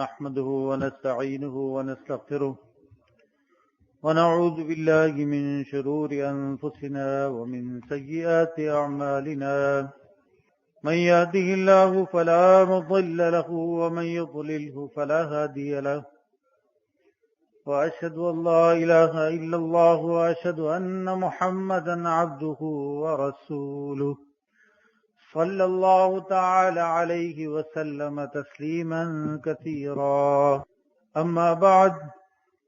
نحمده ونستعينه ونستغفره ونعوذ بالله من شرور أنفسنا ومن سيئات أعمالنا من يهده الله فلا مضل له ومن يضلله فلا هادي له وأشهد أن لا إله إلا الله وأشهد أن محمدا عبده ورسوله صلى الله تعالى عليه وسلم تسليما كثيرا أما بعد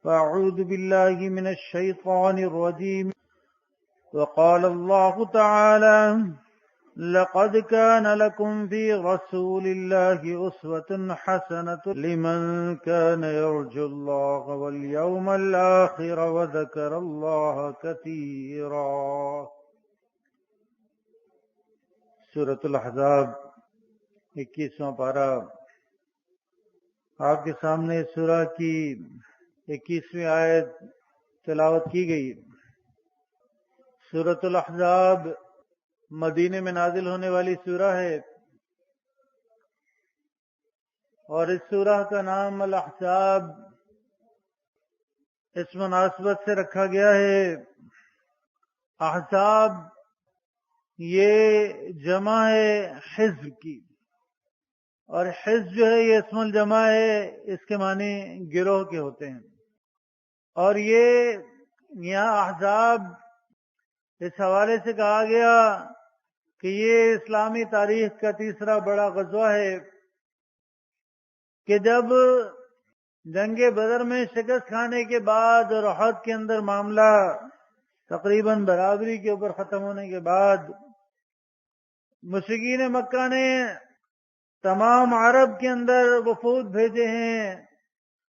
فأعوذ بالله من الشيطان الرجيم وقال الله تعالى لقد كان لكم في رسول الله أسوة حسنة لمن كان يرجو الله واليوم الآخر وذكر الله كثيرا۔ سورۃ الاحزاب 21واں پارہ آپ کے سامنے اس سورہ کی 21ویں آیت تلاوت کی گئی۔ سورۃ الاحزاب مدینے میں نازل ہونے والی سورہ ہے اور اس سورہ کا نام الاحزاب اس مناسبت سے رکھا گیا ہے۔ احزاب یہ جمع ہے حزب کی، اور حزب جو ہے یہ اسم الجمع ہے، اس کے معنی گروہ کے ہوتے ہیں۔ اور یہ یہاں احزاب اس حوالے سے کہا گیا کہ یہ اسلامی تاریخ کا تیسرا بڑا غزوہ ہے کہ جب جنگ بدر میں شکست کھانے کے بعد اور احد کے اندر معاملہ تقریباً برابری کے اوپر ختم ہونے کے بعد مشرکین مکہ نے تمام عرب کے اندر وفود بھیجے ہیں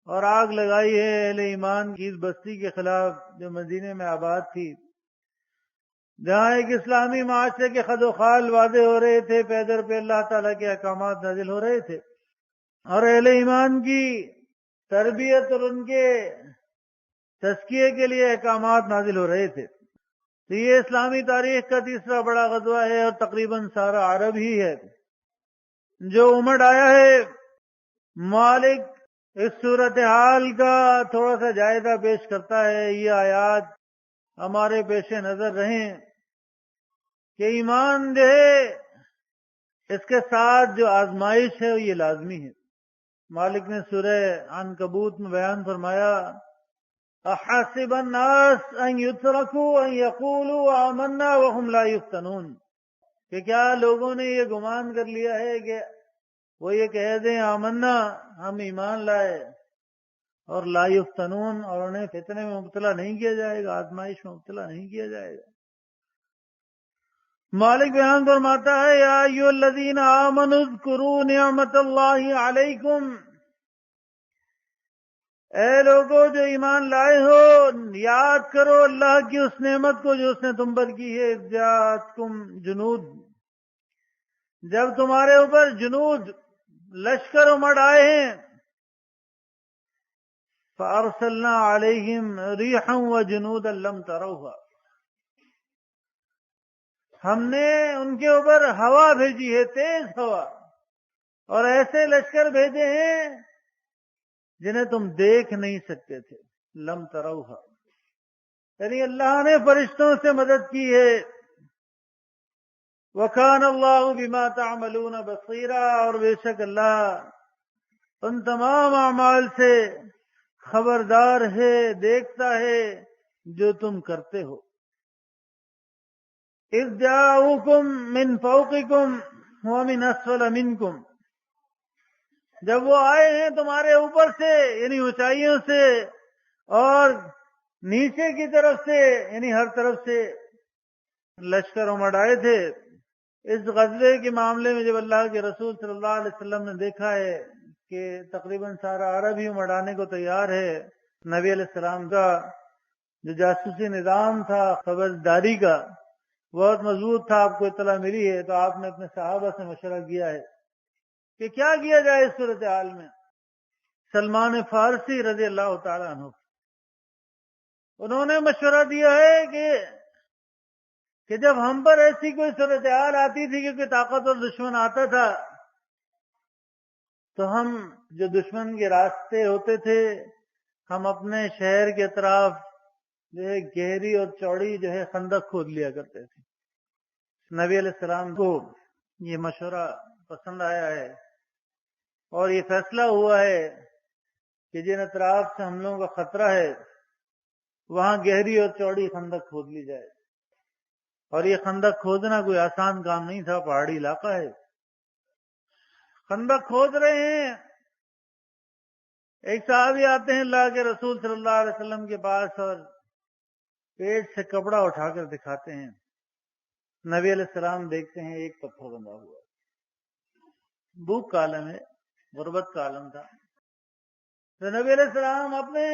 اور آگ لگائی ہے اہل ایمان کی اس بستی کے خلاف جو مدینے میں آباد تھی، جہاں ایک اسلامی معاشرے کے خد و خال واضح ہو رہے تھے، پیدر پہ اللہ تعالیٰ کے احکامات نازل ہو رہے تھے اور اہل ایمان کی تربیت اور ان کے تزکیے کے لیے احکامات نازل ہو رہے تھے۔ تو یہ اسلامی تاریخ کا تیسرا بڑا غزوہ ہے اور تقریباً سارا عرب ہی ہے جو امڑ آیا ہے۔ مالک اس صورتحال کا تھوڑا سا جائزہ پیش کرتا ہے، یہ آیات ہمارے پیش نظر رہیں کہ ایمان جو ہے اس کے ساتھ جو آزمائش ہے یہ لازمی ہے۔ مالک نے سورہ عنکبوت میں بیان فرمایا احسب الناس ان يتركوا ان يقولوا آمنا وهم لا يفتنون، کہ کیا لوگوں نے یہ گمان کر لیا ہے کہ وہ یہ کہہ دیں آمنا ہم ایمان لائے اور لا یفتنون، اور انہیں فتنے میں مبتلا نہیں کیا جائے گا، آزمائش میں مبتلا نہیں کیا جائے گا۔ مالک بیان فرماتا ہے یا ایھا الذین آمنوا اذکروا نعمت اللہ علیکم، اے لوگوں جو ایمان لائے ہو یاد کرو اللہ کی اس نعمت کو جو اس نے تم پر کی ہے۔ اذ جاءتکم جنود، جب تمہارے اوپر جنود لشکر امڑ آئے ہیں، فارسلنا علیہم ریحا وجنودا لم تروها، ہم نے ان کے اوپر ہوا بھیجی ہے، تیز ہوا، اور ایسے لشکر بھیجے ہیں جنہیں تم دیکھ نہیں سکتے تھے۔ لم تروها یعنی اللہ نے فرشتوں سے مدد کی ہے۔ وَكَانَ اللَّهُ بِمَا تَعْمَلُونَ بَصِيرًا، اور بے شک اللہ ان تمام اعمال سے خبردار ہے، دیکھتا ہے جو تم کرتے ہو۔ اِذْ جَاءُوكُمْ مِنْ فَوْقِكُمْ وَمِنْ أَسْفَلَ مِنْكُمْ، جب وہ آئے ہیں تمہارے اوپر سے یعنی اونچائیوں سے اور نیچے کی طرف سے یعنی ہر طرف سے لشکر امڑ آئے تھے۔ اس غزوے کے معاملے میں جب اللہ کے رسول صلی اللہ علیہ وسلم نے دیکھا ہے کہ تقریباً سارا عرب ہی امڑانے کو تیار ہے، نبی علیہ السلام کا جو جاسوسی نظام تھا خبرداری کا بہت مضبوط تھا، آپ کو اطلاع ملی ہے، تو آپ نے اپنے صحابہ سے مشورہ کیا ہے کہ کیا کیا جائے اس صورتحال میں۔ سلمان فارسی رضی اللہ تعالیٰ عنہ انہوں نے مشورہ دیا ہے کہ جب ہم پر ایسی کوئی صورتحال آتی تھی کہ کوئی طاقتور دشمن آتا تھا تو ہم جو دشمن کے راستے ہوتے تھے ہم اپنے شہر کے اطراف جو ہے گہری اور چوڑی جو ہے خندق کھود لیا کرتے تھے. نبی علیہ السلام کو یہ مشورہ پسند آیا ہے اور یہ فیصلہ ہوا ہے کہ جن اطراف سے حملوں کا خطرہ ہے وہاں گہری اور چوڑی خندق کھود لی جائے. اور یہ خندق کھودنا کوئی آسان کام نہیں تھا، پہاڑی علاقہ ہے. خندق کھود رہے ہیں، ایک صحابی آتے ہیں اللہ کے رسول صلی اللہ علیہ وسلم کے پاس اور پیٹ سے کپڑا اٹھا کر دکھاتے ہیں. نبی علیہ السلام دیکھتے ہیں ایک پتھر بندھا ہوا. بھوک کا عالم ہے، غربت کا عالم تھا. تو نبی علیہ السلام اپنے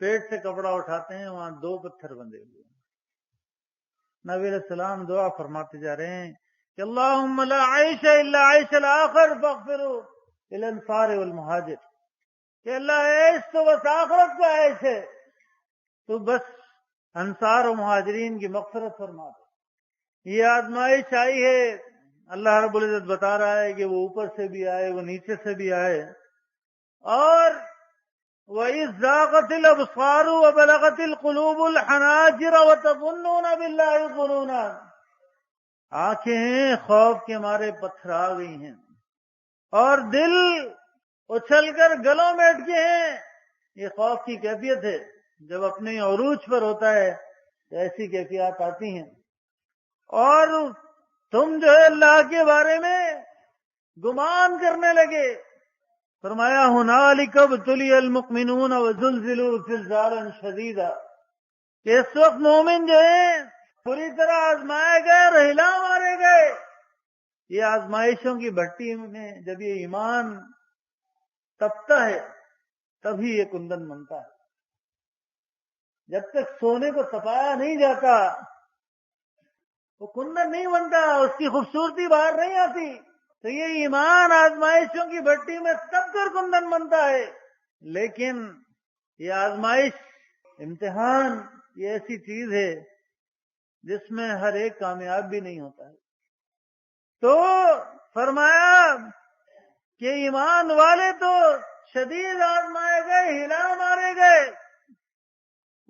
پیٹ سے کپڑا اٹھاتے ہیں، وہاں 2 پتھر بندھے ہوئے. نبی علیہ السلام دعا فرماتے جا رہے ہیں کہ اللہم لا عیش الا عیش الاخر فاغفروا للانصار والمہاجر، کہ اللہ عیش تو بس آخرت کا عیش ہے، تو بس انصار و مہاجرین کی مغفرت فرما دے. یہ آزمائش آئی ہے، اللہ رب العزت بتا رہا ہے کہ وہ اوپر سے بھی آئے، وہ نیچے سے بھی آئے. اور وَإِذْ زَاغَتِ الْأَبْصَارُ وَبَلَغَتِ الْقُلُوبُ الْحَنَاجِرَ وَتَظُنُّونَ بِاللَّهِ الظُّنُونَ، آنکھیں ہیں خوف کے مارے پتھر آ گئی ہیں اور دل اچھل کر گلوں میں اٹکے ہیں. یہ خوف کی کیفیت ہے، جب اپنے عروج پر ہوتا ہے تو ایسی کیفیات آتی ہیں. اور تم جو ہے اللہ کے بارے میں گمان کرنے لگے. فرمایا ہنالک ابتلی المؤمنون وزلزلوا زلزالا شدیدا، کہ اس وقت مومن جو ہیں پوری طرح آزمائے گئے اور ہلا مارے گئے. یہ آزمائشوں کی بھٹی میں جب یہ ایمان تپتا ہے تبھی یہ کندن بنتا ہے. جب تک سونے کو تپایا نہیں جاتا وہ کندن نہیں بنتا، اس کی خوبصورتی باہر نہیں آتی. تو یہ ایمان آزمائشوں کی بھٹی میں تب کر کندن بنتا ہے. لیکن یہ آزمائش، امتحان، یہ ایسی چیز ہے جس میں ہر ایک کامیاب بھی نہیں ہوتا ہے. تو فرمایا کہ ایمان والے تو شدید آزمائے گئے، ہلا مارے گئے.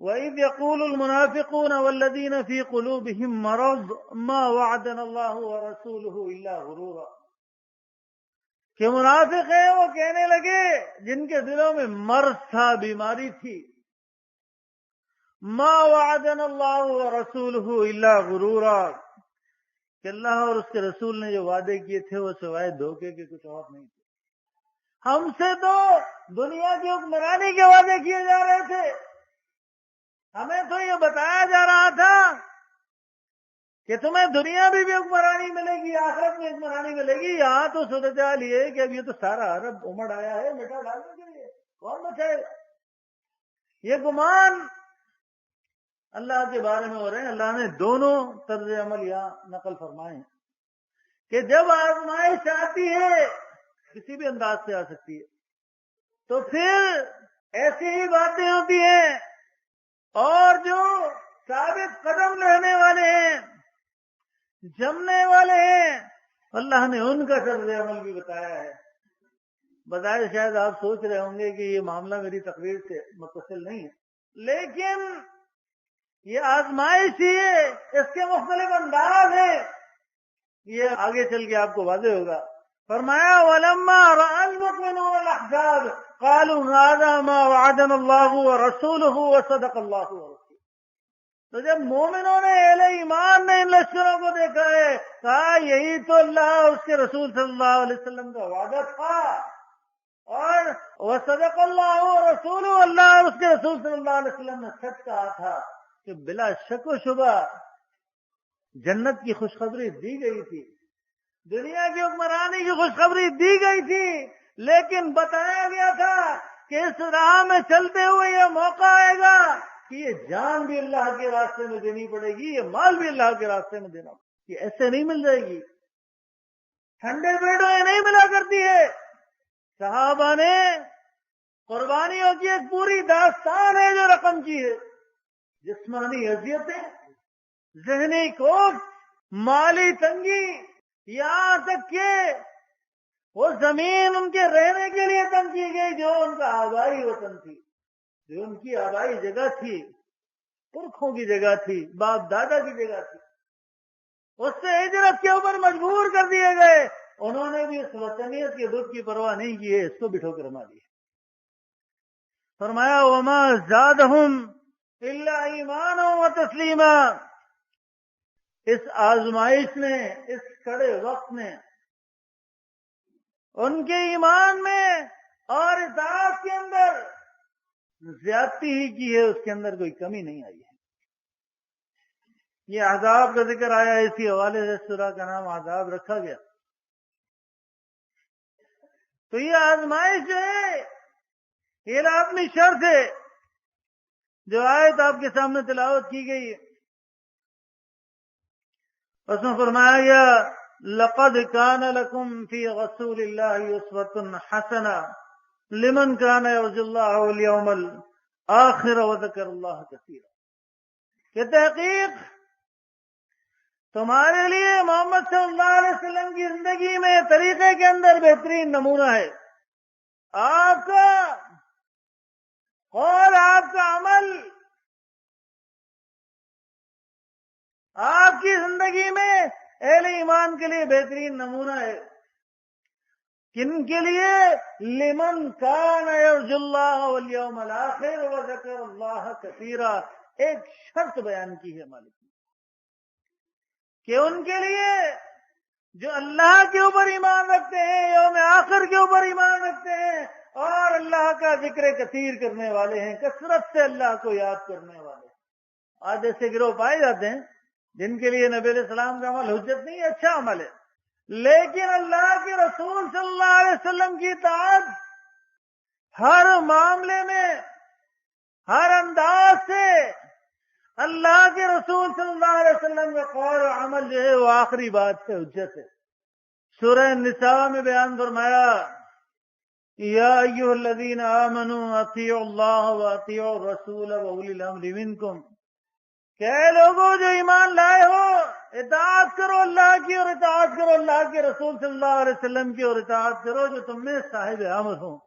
وَإِذْ يَقُولُ الْمُنَافِقُونَ وَالَّذِينَ فِي قُلُوبِهِم مَّرَضٌ مَّا وَعَدَنَا اللَّهُ وَرَسُولُهُ إِلَّا غُرُورًا، کہ منافق ہیں وہ کہنے لگے جن کے دلوں میں مرض تھا، بیماری تھی، ما وعدنا اللہ ورسولہ الا غرورا، کہ اللہ اور اس کے رسول نے جو وعدے کیے تھے وہ سوائے دھوکے کے کچھ اور نہیں تھے. ہم سے تو دنیا کی حکمرانی کے وعدے کیے جا رہے تھے، ہمیں تو یہ بتایا جا رہا تھا کہ تمہیں دنیا بھی حکمرانی ملے گی، آخرت میں حکمرانی ملے گی. یہاں تو صورتحال یہ ہے کہ اب یہ تو سارا عرب امڑ آیا ہے مٹا ڈالنے کے لیے، کون بچائے گا؟ یہ گمان اللہ کے بارے میں ہو رہے ہیں. اللہ نے دونوں طرز عمل یہاں نقل فرمائے ہیں کہ جب آزمائش آتی ہے کسی بھی انداز سے آ سکتی ہے تو پھر ایسی ہی باتیں ہوتی ہیں، اور جو ثابت قدم رہنے والے ہیں، جمنے والے ہیں، اللہ نے ان کا طرز عمل بھی بتایا ہے. بظاہر شاید آپ سوچ رہے ہوں گے کہ یہ معاملہ میری تقریر سے متصل نہیں ہے، لیکن یہ آزمائش ہی ہے، اس کے مختلف انداز ہیں، یہ آگے چل کے آپ کو واضح ہوگا. فرمایا وَلَمَّا رَأَى الْمُؤْمِنُونَ الْأَحْزَابَ قَالُوا هَذَا مَا وَعَدَنَا اللَّهُ وَرَسُولُهُ وَصَدَقَ اللَّهُ وَرَسُولُهُ، تو جب مومنوں نے اہل ایمان نے ان لشکروں کو دیکھا ہے کہا یہی تو اللہ اور اس کے رسول صلی اللہ علیہ وسلم کا وعدہ تھا، اور وَصَدَقَ اللَّهُ وَرَسُولُهُ، اللہ اور اس کے رسول صلی اللہ علیہ وسلم نے سچ کہا تھا کہ بلا شک و شبہ جنت کی خوشخبری دی گئی تھی، دنیا کی حکمرانی کی خوشخبری دی گئی تھی، لیکن بتایا گیا تھا کہ اس راہ میں چلتے ہوئے یہ موقع آئے گا کہ یہ جان بھی اللہ کے راستے میں دینی پڑے گی، یہ مال بھی اللہ کے راستے میں دینا پڑے گی. یہ ایسے نہیں مل جائے گی، ٹھنڈے پیٹوں یہ نہیں ملا کرتی ہے. صحابہ نے قربانیوں کی ایک پوری داستان ہے جو رقم کی ہے. جسمانی اذیتیں، ذہنی کوف، مالی تنگی، یہاں تک کہ وہ زمین ان کے رہنے کے لیے تنگ کی گئی جو ان کا آبائی وطن تھی، جو ان کی آبائی جگہ تھی، پرکھوں کی جگہ تھی، باپ دادا کی جگہ تھی، اس سے ہجرت کے اوپر مجبور کر دیے گئے. انہوں نے بھی اس وطنیت کے دکھ کی پرواہ نہیں کی ہے، اس کو بٹھو کر مار دیا. فرمایا وما زادہم الا ایمانا و تسلیما. اس آزمائش نے، اس کڑے وقت نے ان کے ایمان میں اور اطاعت کے اندر زیادتی ہی کی ہے، اس کے اندر کوئی کمی نہیں آئی ہے. یہ عذاب کا ذکر آیا، اسی حوالے سے سورہ کا نام عذاب رکھا گیا. تو یہ آزمائش جو ہے یہ لازمی شرط ہے. جو آیت آپ کے سامنے تلاوت کی گئی ہے اس میں فرمایا گیا لقد كان لكم في رسول الله اسوة حسنة لمن كان يرجو الله واليوم الآخر وذكر الله كثيرا. کہ تحقیق تمہارے لیے محمد صلی اللہ علیہ وسلم کی زندگی میں طریقے کے اندر بہترین نمونہ ہے. آپ کا قول، آپ کا عمل، آپ کی زندگی میں اہل ایمان کے لیے بہترین نمونہ ہے. کن کے لیے؟ لمن کان یرجو اللہ والیوم الآخر وذکر اللہ کثیرا. ایک شرط بیان کی ہے مالک نے کہ ان کے لیے جو اللہ کے اوپر ایمان رکھتے ہیں، یوم آخر کے اوپر ایمان رکھتے ہیں اور اللہ کا ذکر کثیر کرنے والے ہیں، کثرت سے اللہ کو یاد کرنے والے ہیں. آج ایسے گروہ پائے جاتے ہیں جن کے لیے نبی علیہ السلام کا عمل حجت نہیں ہے، اچھا عمل ہے، لیکن اللہ کے رسول صلی اللہ علیہ وسلم کی اطاعت ہر معاملے میں، ہر انداز سے اللہ کے رسول صلی اللہ علیہ وسلم کا قول و عمل جو ہے وہ آخری بات سے حجت ہے. سورہ النساء میں بیان فرمایا یا ایھا الذین آمنوا اطیعوا اللہ واطیعوا الرسول واولی الامر منکم. کہ اے لوگوں جو ایمان لائے ہو، اطاعت کرو اللہ کی اور اطاعت کرو اللہ کے رسول صلی اللہ علیہ وسلم کی، اور اطاعت کرو جو تم میں صاحب امر ہوں،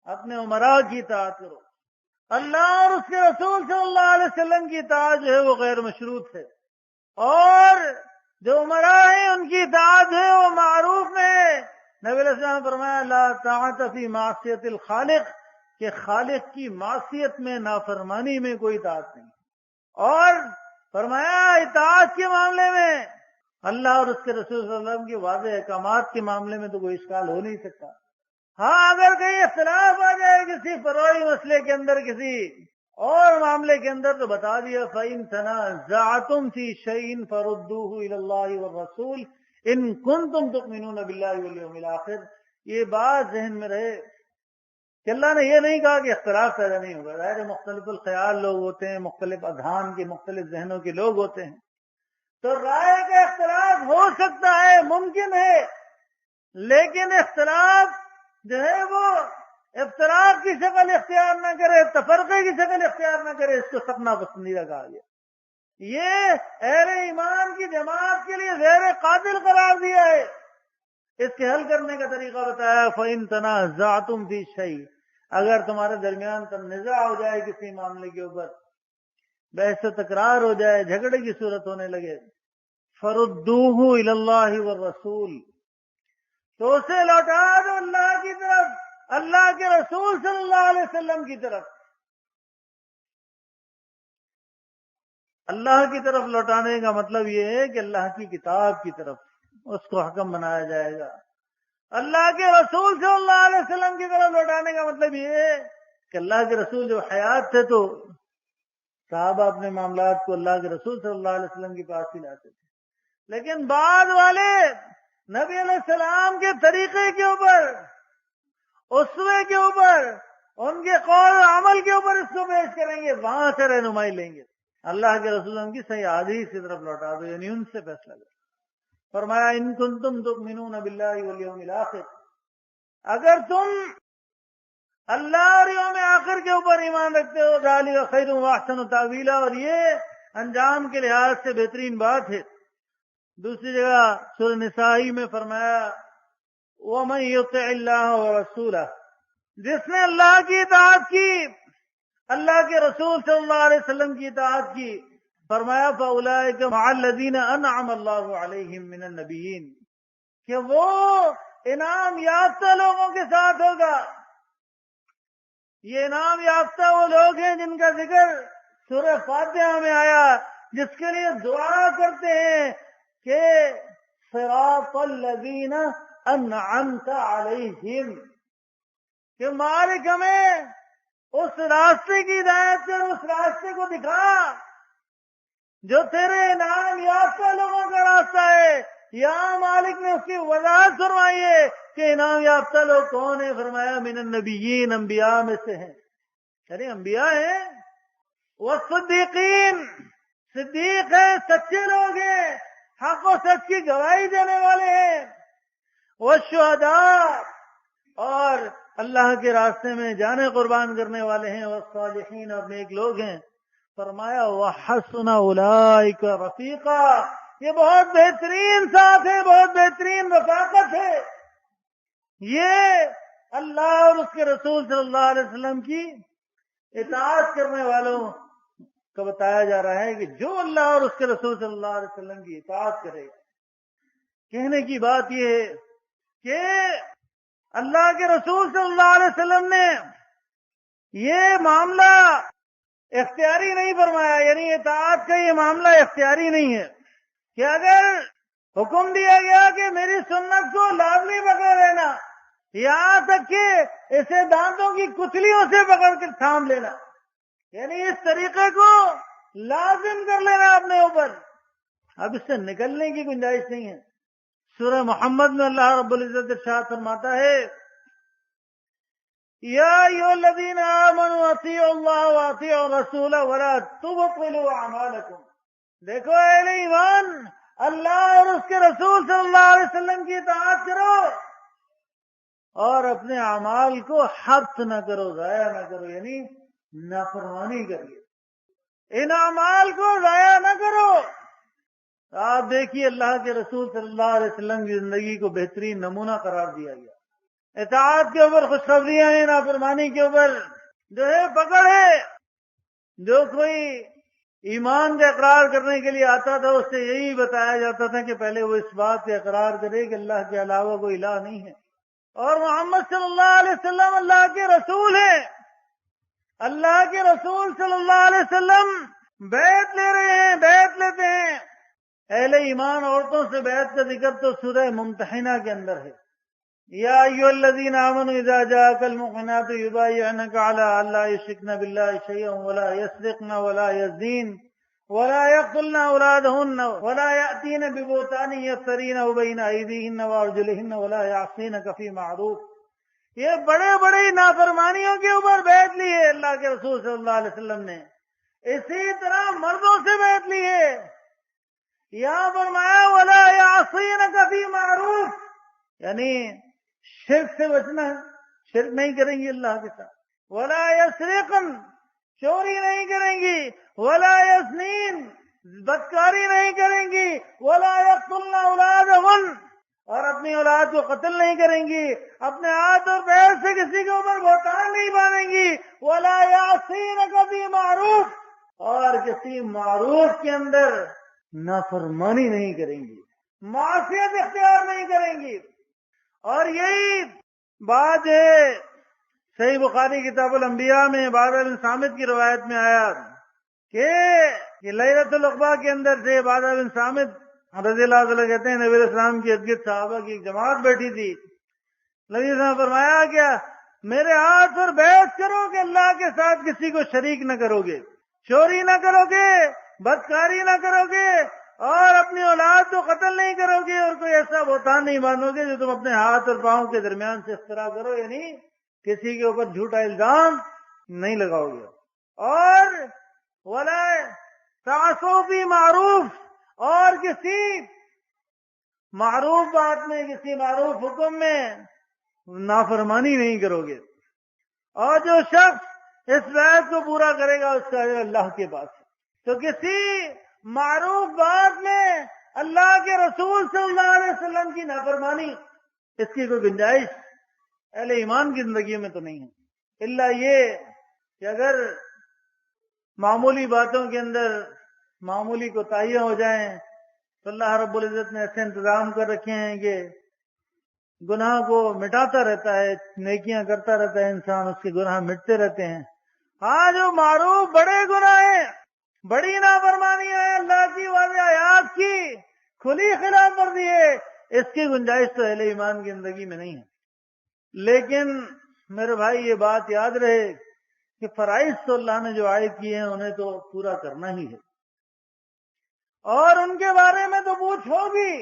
اپنے امراء کی اطاعت کرو. اللہ اور اس کے رسول صلی اللہ علیہ وسلم کی اطاعت جو ہے وہ غیر مشروط ہے، اور جو امراء ہیں ان کی اطاعت ہے وہ معروف میں. نبی علیہ السلام نے فرمایا لا طاعت فی معصیت الخالق، کہ خالق کی معصیت میں، نافرمانی میں کوئی اطاعت نہیں. اور فرمایا اطاعت کے معاملے میں اللہ اور اس کے رسول صلی اللہ علیہ وسلم کے واضح احکامات کے معاملے میں تو کوئی اشکال ہو نہیں سکتا. ہاں اگر کہیں اختلاف آ جائے کسی فروعی مسئلے کے اندر، کسی اور معاملے کے اندر، تو بتا دیا فَإِن تَنَازَعْتُمْ فِي شَيْءٍ فَرُدُّوهُ إِلَى اللَّهِ وَالرَّسُولِ إِن كُنتُمْ تُؤْمِنُونَ بِاللَّهِ وَالْيَوْمِ الْآخِرِ. یہ بات ذہن میں رہے کہ اللہ نے یہ نہیں کہا کہ اختلاف پیدا نہیں ہوگا. ظاہر مختلف الخیال لوگ ہوتے ہیں، مختلف اذہان کے، مختلف ذہنوں کے لوگ ہوتے ہیں، تو رائے کا اختلاف ہو سکتا ہے، ممکن ہے، لیکن اختلاف جو ہے وہ افتراق کی شکل اختیار نہ کرے، تفرقے کی شکل اختیار نہ کرے. اس کو سب ناپسندیدہ کہا گیا. یہ اہل ایمان کی جماعت کے لیے غیر قابل قرار دیا ہے. اس کے حل کرنے کا طریقہ بتایا فَإِن تَنَازَعْتُمْ فِي شَيْءٍ. اگر تمہارے درمیان تنازع ہو جائے کسی معاملے کے اوپر، بحث و تکرار ہو جائے، جھگڑے کی صورت ہونے لگے، فَرُدُّوهُ إِلَى اللَّهِ وَالرَّسُولِ. تو اسے لوٹا دو اللہ کی طرف، اللہ کے رسول صلی اللہ علیہ وسلم کی طرف. اللہ کی طرف لوٹانے کا مطلب یہ ہے کہ اللہ کی کتاب کی طرف اس کو حکم بنایا جائے گا. اللہ کے رسول صلی اللہ علیہ وسلم کی طرف لوٹانے کا مطلب یہ ہے کہ اللہ کے رسول جب حیات تھے تو صحابہ اپنے معاملات کو اللہ کے رسول صلی اللہ علیہ وسلم کے پاس ہی لاتے تھے، لیکن بعد والے نبی علیہ السلام کے طریقے کے اوپر، اسوے کے اوپر، ان کے قول و عمل کے اوپر اس کو پیش کریں گے، وہاں سے رہنمائی لیں گے. اللہ کے رسول کی صحیح حدیث کی طرف لوٹا دو، یعنی ان سے فیصلہ کرو. فرمایا ان کنتم تؤمنون باللہ والیوم الآخر. اگر تم اللہ اور یوم آخر کے اوپر ایمان رکھتے ہو، ذالک خیر واحسن تاویلا، اور یہ انجام کے لحاظ سے بہترین بات ہے. دوسری جگہ سورہ نساء میں فرمایا وَمَن يُطِعِ اللَّهَ وَرَسُولَهُ، جس نے اللہ کی اطاعت کی، اللہ کے رسول صلی اللہ علیہ وسلم کی اطاعت کی، فرمایا فَأُولَٰئِكَ مَعَ الَّذِينَ أَنْعَمَ اللَّهُ عَلَيْهِم مِّنَ النَّبِيِّينَ، کہ وہ انعام یافتہ لوگوں کے ساتھ ہوگا۔ یہ انعام یافتہ وہ لوگ ہیں جن کا ذکر سورہ فاتحہ میں آیا، جس کے لیے دعا کرتے ہیں کہ صراط الذین انعمت علیہم، کہ مالک ہمیں اس راستے کی ہدایت کر، اس راستے کو دکھا جو تیرے انعام یافتہ لوگوں کا راستہ ہے۔ یہاں مالک نے اس کی وضاحت فرمائی ہے کہ انعام یافتہ لوگ کون ہیں؟ فرمایا من النبیین، انبیاء میں سے ہیں، یعنی انبیاء ہیں، والصدیقین، صدیق ہیں، سچے لوگ ہیں، حق و سچ کی گواہی دینے والے ہیں، والشہداء، اور اللہ کے راستے میں جانیں قربان کرنے والے ہیں، والصالحین، اور نیک لوگ ہیں۔ فرمایا وحسن اولئک رفیقا، یہ بہت بہترین ساتھ ہے، بہت بہترین رفاقت ہے۔ یہ اللہ اور اس کے رسول صلی اللہ علیہ وسلم کی اطاعت کرنے والوں کا بتایا جا رہا ہے کہ جو اللہ اور اس کے رسول صلی اللہ علیہ وسلم کی اطاعت کرے گا۔ کہنے کی بات یہ ہے کہ اللہ کے رسول صلی اللہ علیہ وسلم نے یہ معاملہ اختیاری نہیں فرمایا، یعنی اطاعت کا یہ معاملہ اختیاری نہیں ہے کہ اگر حکم دیا گیا کہ میری سنت کو لازمی پکڑے رہنا، یہاں تک کہ اسے دانتوں کی کچلیوں سے پکڑ کر تھام لینا، یعنی اس طریقے کو لازم کر لینا اپنے اوپر، اب اس سے نکلنے کی گنجائش نہیں ہے۔ سورہ محمد میں اللہ رب العزت ارشاد فرماتا ہے یا ایھا الذین آمنوا اطیعوا اللہ واطیعوا الرسول ولا تبطلوا اعمالکم، دیکھو اہل ایمان، اللہ اور اس کے رسول صلی اللہ علیہ وسلم کی اطاعت کرو اور اپنے اعمال کو حبس نہ کرو، ضائع نہ کرو، یعنی نافرمانی کریے، ان اعمال کو ضائع نہ کرو۔ آپ دیکھیے اللہ کے رسول صلی اللہ علیہ وسلم کی زندگی کو بہترین نمونہ قرار دیا گیا۔ اطاعت کے اوپر خوشخبریاں ہیں، نافرمانی کے اوپر جو ہے پکڑ ہے۔ جو کوئی ایمان کا اقرار کرنے کے لیے آتا تھا اس سے یہی بتایا جاتا تھا کہ پہلے وہ اس بات کا اقرار کرے کہ اللہ کے علاوہ کوئی الہ نہیں ہے، اور محمد صلی اللہ علیہ وسلم اللہ کے رسول ہیں۔ اللہ کے رسول صلی اللہ علیہ وسلم بیعت لے رہے ہیں، بیعت لیتے ہیں۔ اہل ایمان عورتوں سے بیعت کا ذکر تو سورہ ممتحنہ کے اندر ہے۔ یا ایھا الذین آمنوا اذا جاءک المؤمنات یبایعنک علی ان لا یشرکن باللہ شیئا ولا یسرقن ولا یزنین ولا یقتلن اولادہن ولا یأتین ببہتان یفترینہ بین ایدیہن وارجلہن ولا یعصینک فی معروف، یہ بڑے بڑے نافرمانیوں کے اوپر بیعت لی ہے اللہ کے رسول صلی اللہ علیہ وسلم نے۔ اسی طرح مردوں سے بیعت لی ہے، یہاں فرمایا ولا یعصینک فی معروف، یعنی شرک سے بچنا ہے، شرک نہیں کریں گی اللہ کے ساتھ، ولا یسرقن، چوری نہیں کریں گی، ولا یزنین، بدکاری نہیں کریں گی، ولا یقتلن اولادہن، اور اپنی اولاد کو قتل نہیں کریں گی، اپنے ہاتھ اور پیر سے کسی کے اوپر بہتان نہیں باندھیں گی، ولا یعصینک فی معروف، اور کسی معروف کے اندر نافرمانی نہیں کریں گی، معصیت اختیار نہیں کریں گی۔ اور یہی بات ہے صحیح بخاری کتاب الانبیاء میں عبادہ بن صامت کی روایت میں آیا کہ لیلۃ العقبہ کے اندر سے عبادہ بن صامت رضی اللہ عنہ کہتے ہیں نبی علیہ السلام کی ارد صحابہ کی ایک جماعت بیٹھی تھی۔ نبی علیہ السلام نے فرمایا کیا میرے ہاتھ پر بیعت کرو کہ اللہ کے ساتھ کسی کو شریک نہ کرو گے، چوری نہ کرو گے، بدکاری نہ کرو گے، اور اپنی اولاد کو قتل نہیں کرو گے، اور کوئی ایسا بہتان نہیں مانو گے جو تم اپنے ہاتھ اور پاؤں کے درمیان سے اختراع کرو، یعنی کسی کے اوپر جھوٹا الزام نہیں لگاؤ گے، اور ولا تعصوا فی معروف، اور کسی معروف بات میں، کسی معروف حکم میں نافرمانی نہیں کرو گے، اور جو شخص اس بیعت کو پورا کرے گا اس کا اجر اللہ کے پاس ہے۔ تو کسی معروف بات میں اللہ کے رسول صلی اللہ علیہ وسلم کی نافرمانی اس کی کوئی گنجائش اہل ایمان کی زندگی میں تو نہیں ہے، الا یہ کہ اگر معمولی باتوں کے اندر معمولی کوتاہیاں ہو جائیں تو اللہ رب العزت نے ایسے انتظام کر رکھے ہیں کہ گناہ کو مٹاتا رہتا ہے، نیکیاں کرتا رہتا ہے انسان، اس کے گناہ مٹتے رہتے ہیں۔ ہاں جو معروف بڑے گناہ ہیں، بڑی نافرمانی ہے اللہ کی واضح آیات کی، کھلی خلاف ورزی ہے، اس کی گنجائش تو اہل ایمان کی زندگی میں نہیں ہے۔ لیکن میرے بھائی یہ بات یاد رہے کہ فرائض تو اللہ نے جو عائد کیے ہیں انہیں تو پورا کرنا ہی ہے، اور ان کے بارے میں تو پوچھ ہوگی۔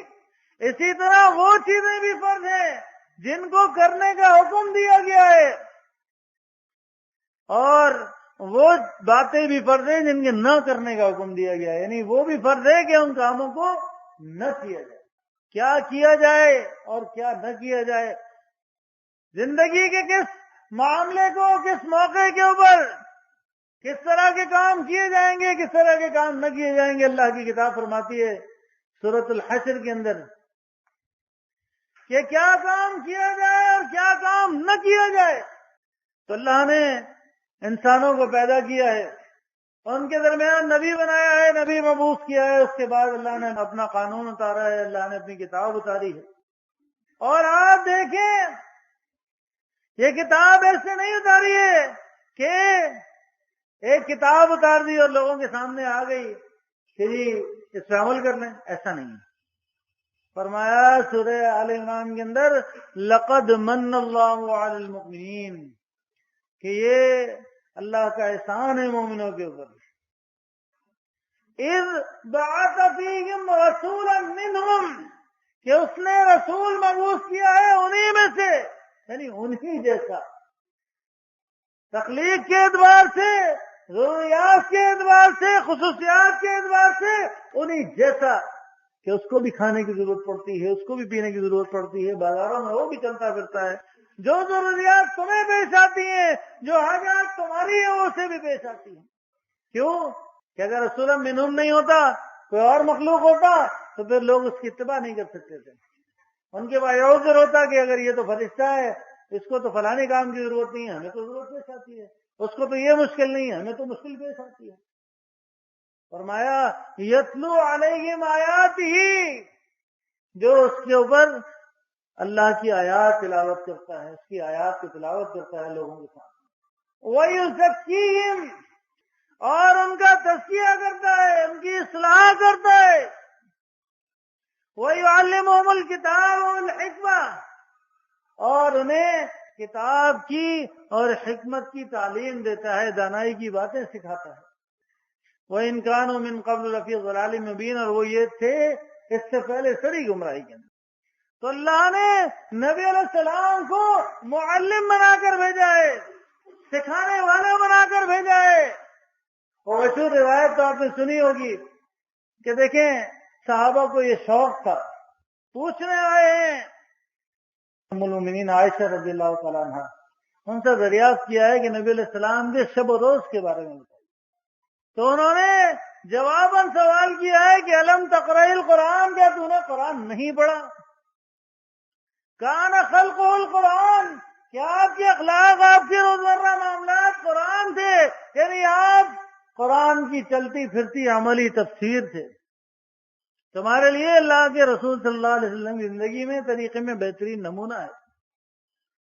اسی طرح وہ چیزیں بھی فرض ہیں جن کو کرنے کا حکم دیا گیا ہے، اور وہ باتیں بھی فرض ہیں جن کے نہ کرنے کا حکم دیا گیا ہے، یعنی وہ بھی فرض ہے کہ ان کاموں کو نہ کیا جائے، کیا کیا جائے اور کیا نہ کیا جائے، زندگی کے کس معاملے کو کس موقع کے اوپر کس طرح کے کام کیے جائیں گے، کس طرح کے کام نہ کیے جائیں گے۔ اللہ کی کتاب فرماتی ہے سورۃ الحشر کے اندر کہ کیا کام کیا جائے اور کیا کام نہ کیا جائے۔ تو اللہ نے انسانوں کو پیدا کیا ہے، ان کے درمیان نبی بنایا ہے، نبی مبعوث کیا ہے، اس کے بعد اللہ نے اپنا قانون اتارا ہے، اللہ نے اپنی کتاب اتاری ہے۔ اور آپ دیکھیں یہ کتاب ایسے نہیں اتاری ہے کہ ایک کتاب اتار دی اور لوگوں کے سامنے آ گئی کہ جی اس پہ عمل کر لیں، ایسا نہیں ہے۔ فرمایا سورہ آل عمران کے اندر لقد من اللہ علی المؤمنین، کہ یہ اللہ کا احسان ہے مومنوں کے اوپر، اذ بعث فیہم رسولا منہم، کہ اس نے رسول مبعوث کیا ہے انہی میں سے، یعنی انہی جیسا، تخلیق کے اعتبار سے، ضروریات کے اعتبار سے، خصوصیات کے اعتبار سے انہی جیسا، کہ اس کو بھی کھانے کی ضرورت پڑتی ہے، اس کو بھی پینے کی ضرورت پڑتی ہے، بازاروں میں وہ بھی چلتا پھرتا ہے، جو ضروریات تمہیں پیش آتی ہیں، جو حاجات تمہاری ہیں، اسے بھی پیش آتی ہیں۔ کیوں کہ اگر رسول منہم نہیں ہوتا، کوئی اور مخلوق ہوتا تو پھر لوگ اس کی اتباع نہیں کر سکتے تھے، ان کے پاس عذر ہوتا کہ اگر یہ تو فرشتہ ہے، اس کو تو فلانے کام کی ضرورت نہیں ہے، ہمیں تو ضرورت پیش آتی ہے، اس کو تو یہ مشکل نہیں ہے، ہمیں تو مشکل پیش آتی ہے۔ فرمایا یتلو علیہم آیاتہ، جو اس کے اوپر اللہ کی آیات تلاوت کرتا ہے، اس کی آیات کی تلاوت کرتا ہے لوگوں کے سامنے، وَيُزَكِّيهِمْ، اور ان کا تزکیہ کرتا ہے، ان کی اصلاح کرتا ہے، وَيُعَلِّمُهُمُ الْكِتَابَ وَالْحِكْمَةَ، اور انہیں کتاب کی اور حکمت کی تعلیم دیتا ہے، دانائی کی باتیں سکھاتا ہے۔ وَإِنْ كَانُوا مِنْ قَبْلُ لَفِي ضَلَالٍ مُبِينٍ، اور وہ یہ تھے اس سے پہلے سری گمراہی کے اندر۔ تو اللہ نے نبی علیہ السلام کو معلم بنا کر بھیجا ہے، سکھانے والا بنا کر بھیجا ہے۔ اور مشہور روایت تو آپ نے سنی ہوگی کہ دیکھیں صحابہ کو یہ شوق تھا، پوچھنے آئے ہیں ام المؤمنین عائشہ رضی اللہ تعالیٰ عنہ، ان سے دریافت کیا ہے کہ نبی علیہ السلام کے شب و روز کے بارے میں بتائیں، تو انہوں نے جواباً سوال کیا ہے کہ الم تقرأ القرآن، کیا تو نے قرآن نہیں پڑھا؟ کان خلق القرآن، کیا آپ کے اخلاق، آپ کے روزمرہ معاملات قرآن تھے، یعنی آپ قرآن کی چلتی پھرتی عملی تفسیر تھے۔ تمہارے لیے اللہ کے رسول صلی اللہ علیہ وسلم کی زندگی میں طریقے میں بہترین نمونہ ہے۔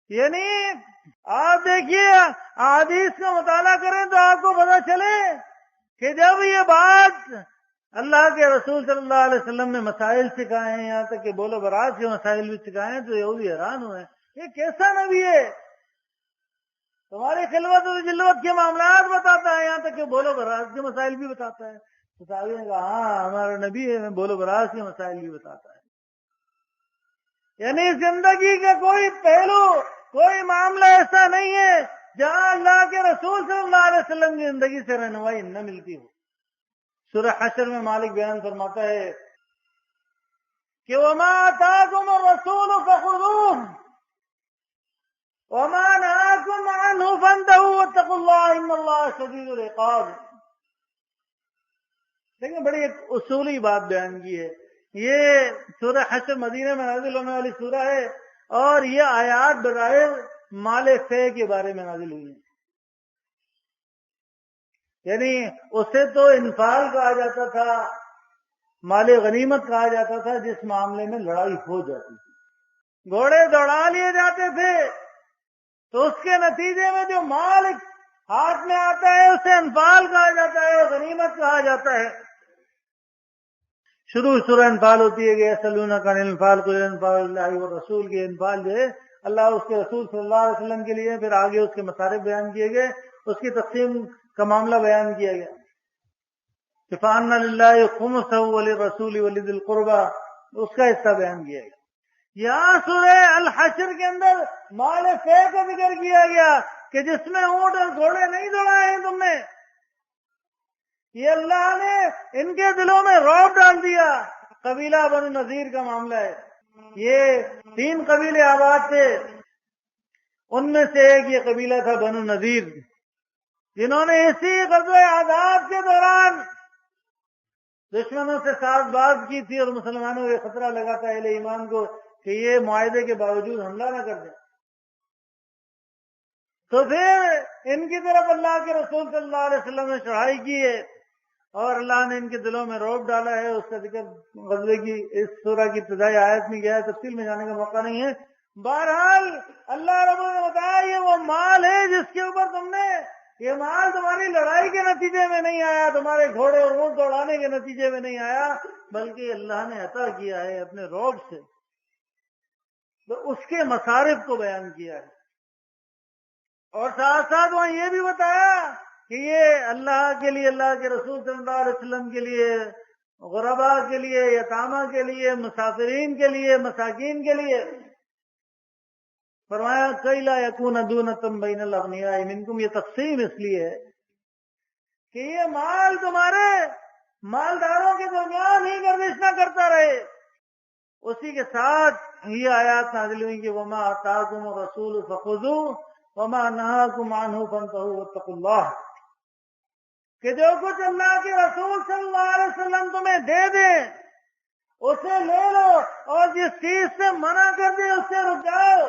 یعنی آپ دیکھیے احادیث کا مطالعہ کریں تو آپ کو پتہ چلے کہ جب یہ بات اللہ کے رسول صلی اللہ علیہ وسلم نے مسائل سکھائے ہیں، یہاں تک کہ بول و براز کے مسائل بھی سکھائے ہیں، تو یہودی حیران ہوئے، یہ کیسا نبی ہے، تمہاری خلوت و جلوت کے معاملات بتاتا ہے، یہاں تک کہ بول و براز کے مسائل بھی بتاتا ہے۔ تو صحابی نے کہا ہاں ہمارا نبی ہے، بول و براز کے مسائل بھی بتاتا ہے۔ یعنی زندگی کا کوئی پہلو، کوئی معاملہ ایسا نہیں ہے جہاں اللہ کے رسول صلی اللہ علیہ وسلم کی زندگی سے رہنمائی نہ ملتی ہو۔ سورہ حشر میں مالک بیان فرماتا ہے کہ وَمَا آتَاكُمُ الرَّسُولُ فَخُذُوهُ وَمَا نَهَاكُمْ عَنْهُ فَانتَهُوا وَاتَّقُوا اللَّهَ إِنَّ اللَّهَ شَدِيدُ الْعِقَابِ۔ لیکن بڑی ایک اصولی بات بیان کی ہے، یہ سورہ حشر مدینہ میں نازل ہونے والی سورہ ہے، اور یہ آیات بظاہر مال فے کے بارے میں نازل ہوئی ہیں، یعنی اسے تو انفال کہا جاتا تھا، مال غنیمت کہا جاتا تھا جس معاملے میں لڑائی ہو جاتی تھی، گھوڑے دوڑا لیے جاتے تھے، تو اس کے نتیجے میں جو مال ہاتھ میں آتا ہے اسے انفال کہا جاتا ہے، غنیمت کہا جاتا ہے۔ شروع سورہ انفال ہوتی ہے کہ یسألونک عن الانفال قل الانفال للہ والرسول، کے انفال جو ہے اللہ اس کے رسول صلی اللہ علیہ وسلم کے لیے، پھر آگے اس کے مصارف بیان کیے گئے، اس کی تقسیم کا معاملہ بیان کیا گیا، فَأَنَّ لِلَّهِ خُمُسَهُ وَلِلرَّسُولِ وَلِذِي الْقُرْبَى، اس کا حصہ بیان کیا گیا۔ یہاں سورہ الحشر کے اندر مال فے کا ذکر کیا گیا کہ جس میں اونٹ اور گھوڑے نہیں دوڑائے ہیں تم نے، یہ اللہ نے ان کے دلوں میں رعب ڈال دیا۔ قبیلہ بنو نذیر کا معاملہ ہے، یہ 3 قبیلے آباد تھے، ان میں سے ایک یہ قبیلہ تھا بنو نذیر، جنہوں نے اسی غزوہ احزاب کے دوران دشمنوں سے ساتھ باز کی تھی اور مسلمانوں کو خطرہ لگا تھا اہل ایمان کو کہ یہ معاہدے کے باوجود حملہ نہ کر دیں، تو پھر ان کی طرف اللہ کے رسول صلی اللہ علیہ وسلم نے چڑھائی کی ہے اور اللہ نے ان کے دلوں میں رعب ڈالا ہے۔ اس کا ذکر غزوے کی اس سورہ کی ابتدائی آیت میں گیا ہے، تفصیل میں جانے کا موقع نہیں ہے۔ بہرحال اللہ رب نے بتایا یہ وہ مال ہے جس کے اوپر تم نے، یہ مال تمہاری لڑائی کے نتیجے میں نہیں آیا، تمہارے گھوڑے اور اونٹ دوڑانے کے نتیجے میں نہیں آیا، بلکہ اللہ نے عطا کیا ہے اپنے رعب سے، تو اس کے مصارف کو بیان کیا ہے، اور ساتھ ساتھ وہاں یہ بھی بتایا کہ یہ اللہ کے لیے، اللہ کے رسول صلی اللہ علیہ وسلم کے لیے، غرباء کے لیے، یتامہ کے لیے، مسافرین کے لیے، مساکین کے لیے، فرمایا کئی لا یکون دونۃ بین الاغنیاء منکم، یہ تقسیم اس لیے ہے کہ یہ مال تمہارے مالداروں کے درمیان ہی گردش نہ کرتا رہے۔ اسی کے ساتھ یہ آیات نازل ہوئی کہ وما آتاکم الرسول فخذوہ وما نہاکم عنہ فانتہوا واتقوا اللہ، کہ جو کچھ اللہ کے رسول صلی اللہ علیہ وسلم تمہیں دے دیں اسے لے لو، اور جس چیز سے منع کر دیں اس سے رک جاؤ،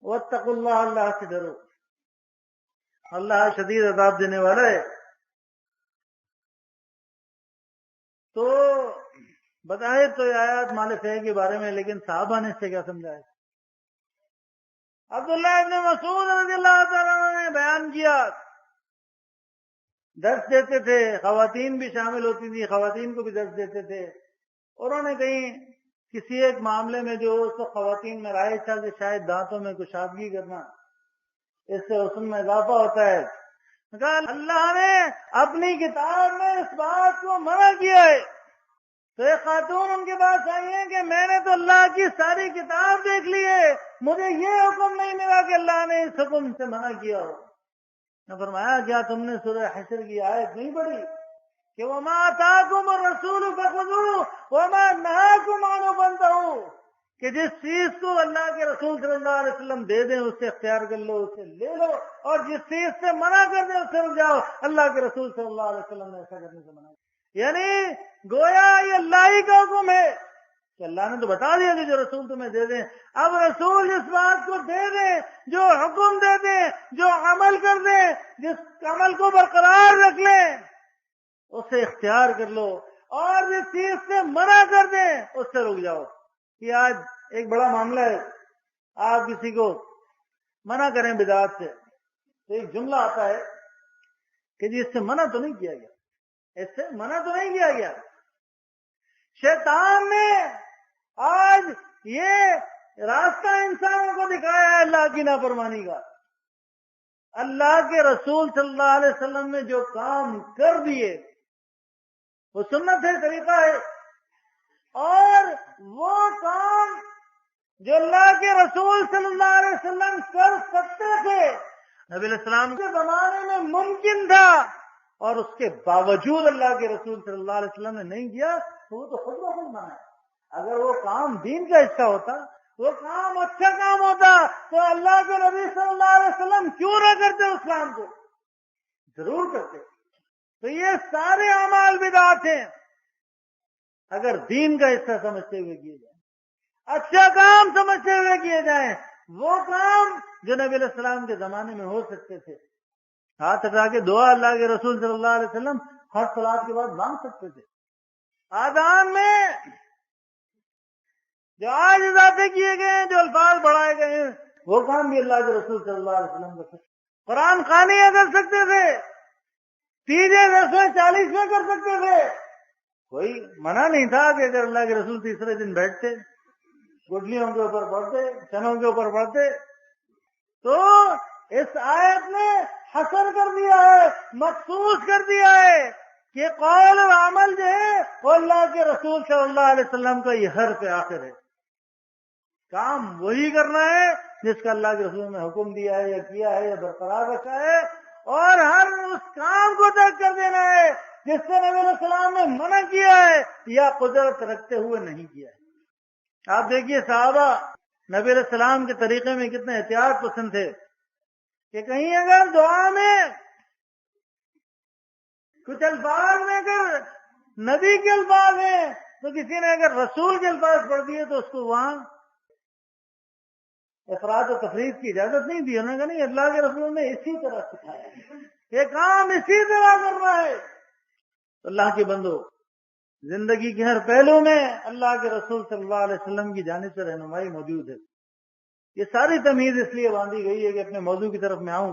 واتقوا اللہ، اللہ سے ڈرو، اللہ شدید عذاب دینے والا ہے۔ تو بظاہر تو یہ آیات مال فے کے بارے میں، لیکن صحابہ نے اس سے کیا سمجھا ہے؟ عبداللہ ابن مسعود رضی اللہ تعالیٰ عنہ نے بیان کیا، درس دیتے تھے، خواتین بھی شامل ہوتی تھی، خواتین کو بھی درس دیتے تھے، انہوں نے کہیں کسی ایک معاملے میں جو اس وقت خواتین میں رائج تھا کہ شاید دانتوں میں کشادگی کرنا، اس سے حسن میں اضافہ ہوتا ہے، کہا اللہ نے اپنی کتاب میں اس بات کو منع کیا ہے، تو ایک خاتون ان کے پاس آئی ہے کہ میں نے تو اللہ کی ساری کتاب دیکھ لی ہے، مجھے یہ حکم نہیں ملا کہ اللہ نے اس حکم سے منع کیا ہو۔ نے فرمایا کیا تم نے سورہ حشر کی آیت نہیں پڑھی کہ وما آتاکم الرسول فخذوہ وما نہاکم عنہ فانتہوا، کہ جس چیز کو اللہ کے رسول صلی اللہ علیہ وسلم دے دیں اس سے اختیار کر لو، اسے لے لو، اور جس چیز سے منع کر دیں اس سے رک جاؤ، اللہ کے رسول صلی اللہ علیہ وسلم نے ایسا کرنے سے منع کیا۔ یعنی گویا یہ اللہ ہی کا حکم ہے کہ اللہ نے تو بتا دیا کہ جو رسول تمہیں دے دیں، اب رسول جس بات کو دے دیں، جو حکم دے دیں، جو عمل کر دیں، جس عمل کو برقرار رکھ لیں اسے اختیار کر لو، اور جس چیز سے منع کر دیں اس سے رک جاؤ۔ یہ آج ایک بڑا معاملہ ہے، آپ کسی کو منع کریں بدعات سے تو ایک جملہ آتا ہے کہ جی اس سے منع تو نہیں کیا گیا، اس سے منع تو نہیں کیا گیا۔ شیطان نے آج یہ راستہ انسانوں کو دکھایا ہے اللہ کی نافرمانی کا۔ اللہ کے رسول صلی اللہ علیہ وسلم نے جو کام کر دیے وہ سنت ہے، طریقہ ہے، اور وہ کام جو اللہ کے رسول صلی اللہ علیہ وسلم کر سکتے تھے، نبی علیہ السلام کے زمانے میں ممکن تھا، اور اس کے باوجود اللہ کے رسول صلی اللہ علیہ وسلم نے نہیں کیا، تو وہ تو خود بخود منع ہے۔ اگر وہ کام دین کا حصہ ہوتا، وہ کام اچھا کام ہوتا، تو اللہ کے نبی صلی اللہ علیہ وسلم کیوں نہ کرتے اس کام کو؟ ضرور کرتے۔ تو یہ سارے اعمال بدعات ہیں اگر دین کا حصہ سمجھتے ہوئے کیے جائیں۔ اچھا کام سمجھتے ہوئے کیے جائیں، وہ کام جو نبی علیہ السلام کے زمانے میں ہو سکتے تھے۔ ہاتھ اٹھا کے دعا اللہ کے رسول صلی اللہ علیہ وسلم ہر صلات کے بعد مانگ سکتے تھے۔ آذان میں جو آج اضافے کیے گئے ہیں، جو الفاظ بڑھائے گئے ہیں، وہ کام بھی اللہ کے رسول صلی اللہ علیہ وسلم کر سکتے۔ قرآن خوانی کر سکتے تھے، تیجے 1040 کر سکتے تھے، کوئی منع نہیں تھا کہ اگر اللہ کے رسول تیسرے دن بیٹھتے، گڈلیوں کے اوپر پڑھتے، چنوں کے اوپر پڑھتے۔ تو اس آیت نے حصر کر دیا ہے، مخصوص کر دیا ہے کہ قول و عمل جو ہے وہ اللہ کے رسول صلی اللہ علیہ وسلم کا یہ حرف آخر ہے۔ کام وہی کرنا ہے جس کا اللہ کے رسول نے حکم دیا ہے یا کیا ہے یا برقرار رکھا ہے، اور ہر اس کام کو ترک کر دینا ہے جس سے نبی علیہ السلام نے منع کیا ہے یا قدرت رکھتے ہوئے نہیں کیا ہے۔ آپ دیکھیے صحابہ نبی علیہ السلام کے طریقے میں کتنے احتیاط پسند تھے کہ کہیں اگر دعا میں کچھ الفاظ میں اگر نبی کے الفاظ ہیں تو کسی نے اگر رسول کے الفاظ پڑھ دیے تو اس کو وہاں افراد و تفریق کی اجازت نہیں دی۔ انہوں نے کہا نہیں، اللہ کے رسول نے اسی طرح سکھایا، یہ کام اسی طرح کرنا ہے۔ اللہ کے بندو، زندگی کے ہر پہلو میں اللہ کے رسول صلی اللہ علیہ وسلم کی جانب سے رہنمائی موجود ہے۔ یہ ساری تمیز اس لیے باندھی گئی ہے کہ اپنے موضوع کی طرف میں آؤں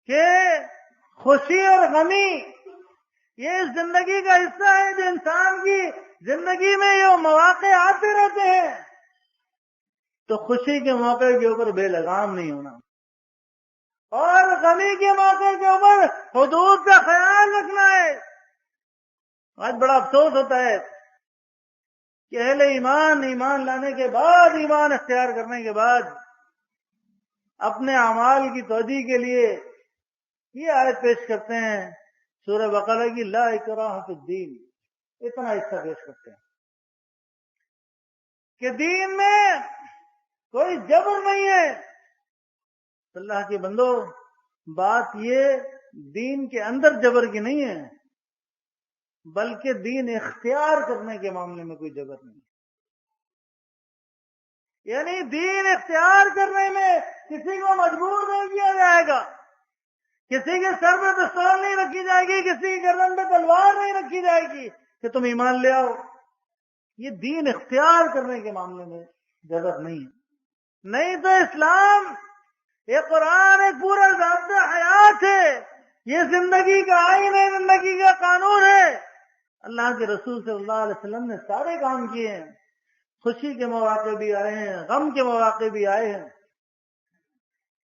کہ خوشی اور غمی یہ اس زندگی کا حصہ ہے جو انسان کی زندگی میں یہ مواقع آتے رہتے ہیں، تو خوشی کے موقع کے اوپر بے لگام نہیں ہونا اور غمی کے موقع کے اوپر حدود کا خیال رکھنا ہے۔ آج بڑا افسوس ہوتا ہے کہ اہل ایمان لانے کے بعد، ایمان اختیار کرنے کے بعد اپنے اعمال کی توجیہ کے لیے یہ آیت پیش کرتے ہیں سورہ بقرہ کی لا اکراہ فی الدین، اتنا حصہ پیش کرتے ہیں کہ دین میں کوئی جبر نہیں ہے۔ اللہ کے بندو، بات یہ دین کے اندر جبر کی نہیں ہے، بلکہ دین اختیار کرنے کے معاملے میں کوئی جبر نہیں، یعنی دین اختیار کرنے میں کسی کو مجبور نہیں کیا جائے گا، کسی کے سر پہ پستول نہیں رکھی جائے گی، کسی کی گردن پہ تلوار نہیں رکھی جائے گی کہ تم ایمان لے آؤ۔ یہ دین اختیار کرنے کے معاملے میں جبر نہیں ہے۔ نہیں تو اسلام، یہ قرآن ایک پورا ضابطہ حیات ہے، یہ زندگی کا آئین ہے، زندگی کا قانون ہے۔ اللہ کے رسول صلی اللہ علیہ وسلم نے سارے کام کیے ہیں، خوشی کے مواقع بھی آئے ہیں، غم کے مواقع بھی آئے ہیں،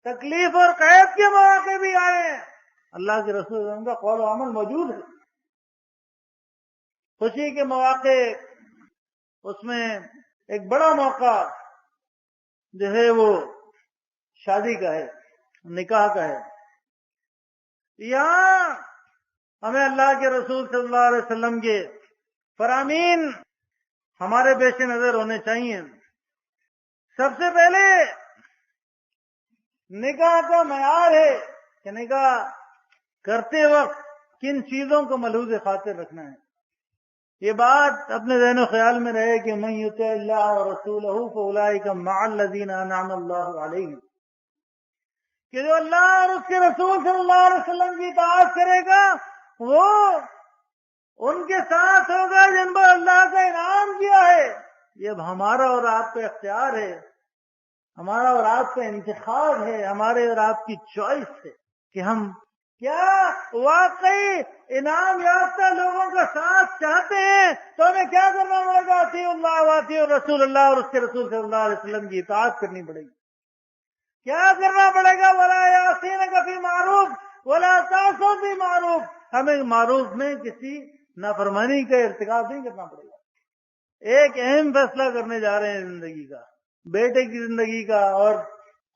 تکلیف اور قید کے مواقع بھی آئے ہیں، اللہ کے رسول صلی اللہ علیہ وسلم کا قول و عمل موجود ہے۔ خوشی کے مواقع، اس میں ایک بڑا موقع جو ہے وہ شادی کا ہے، نکاح کا ہے۔ یہاں ہمیں اللہ کے رسول صلی اللہ علیہ وسلم کے فرامین ہمارے پیش نظر ہونے چاہیے۔ سب سے پہلے نکاح کا معیار ہے کہ نکاح کرتے وقت کن چیزوں کو ملحوظ خاطر رکھنا ہے۔ یہ بات اپنے ذہن و خیال میں رہے کہ من یطع اللہ ورسولہ فاولئک مع الذین انعم اللہ علیہم، کہ جو اللہ اور اس کے رسول صلی اللہ علیہ وسلم کی اطاعت کرے گا وہ ان کے ساتھ ہوگا جن پر اللہ کا انعام کیا ہے۔ یہ اب ہمارا اور آپ کا اختیار ہے، ہمارا اور آپ کا انتخاب ہے، ہمارے اور آپ کی چوائس ہے کہ ہم کیا واقعی انعام یافتہ لوگوں کا ساتھ چاہتے ہیں تو ہمیں کیا کرنا پڑے گا؟ اطیعوا اللہ واطیعوا الرسول، اللہ اور اس کے رسول صلی اللہ علیہ وسلم کی اطاعت کرنی پڑے گی۔ کیا کرنا پڑے گا؟ ولا یعصونک فی معروف ولا تعصوا فی معروف، ہمیں معروف میں کسی نافرمانی کا ارتکاب نہیں کرنا پڑے گا۔ ایک اہم فیصلہ کرنے جا رہے ہیں زندگی کا، بیٹے کی زندگی کا، اور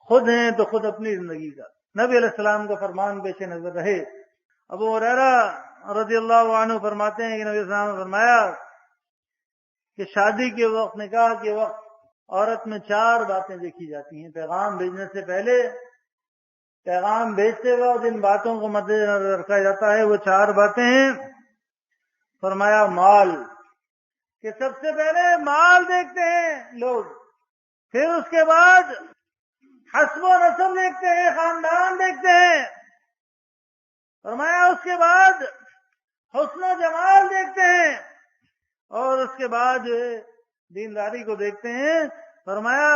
خود ہیں تو خود اپنی زندگی کا۔ نبی علیہ السلام کا فرمان پیش نظر رہے۔ ابو ہریرہ رضی اللہ عنہ فرماتے ہیں کہ نبی علیہ السلام نے فرمایا کہ شادی کے وقت، نکاح کے وقت عورت میں 4 باتیں دیکھی جاتی ہیں۔ پیغام بھیجنے سے پہلے، پیغام بھیجتے وقت جن باتوں کو مد نظر رکھا جاتا ہے وہ 4 باتیں ہیں۔ فرمایا مال، کہ سب سے پہلے مال دیکھتے ہیں لوگ، پھر اس کے بعد حسب و نسب دیکھتے ہیں، خاندان دیکھتے ہیں، فرمایا اس کے بعد حسن و جمال دیکھتے ہیں، اور اس کے بعد جو ہے دینداری کو دیکھتے ہیں۔ فرمایا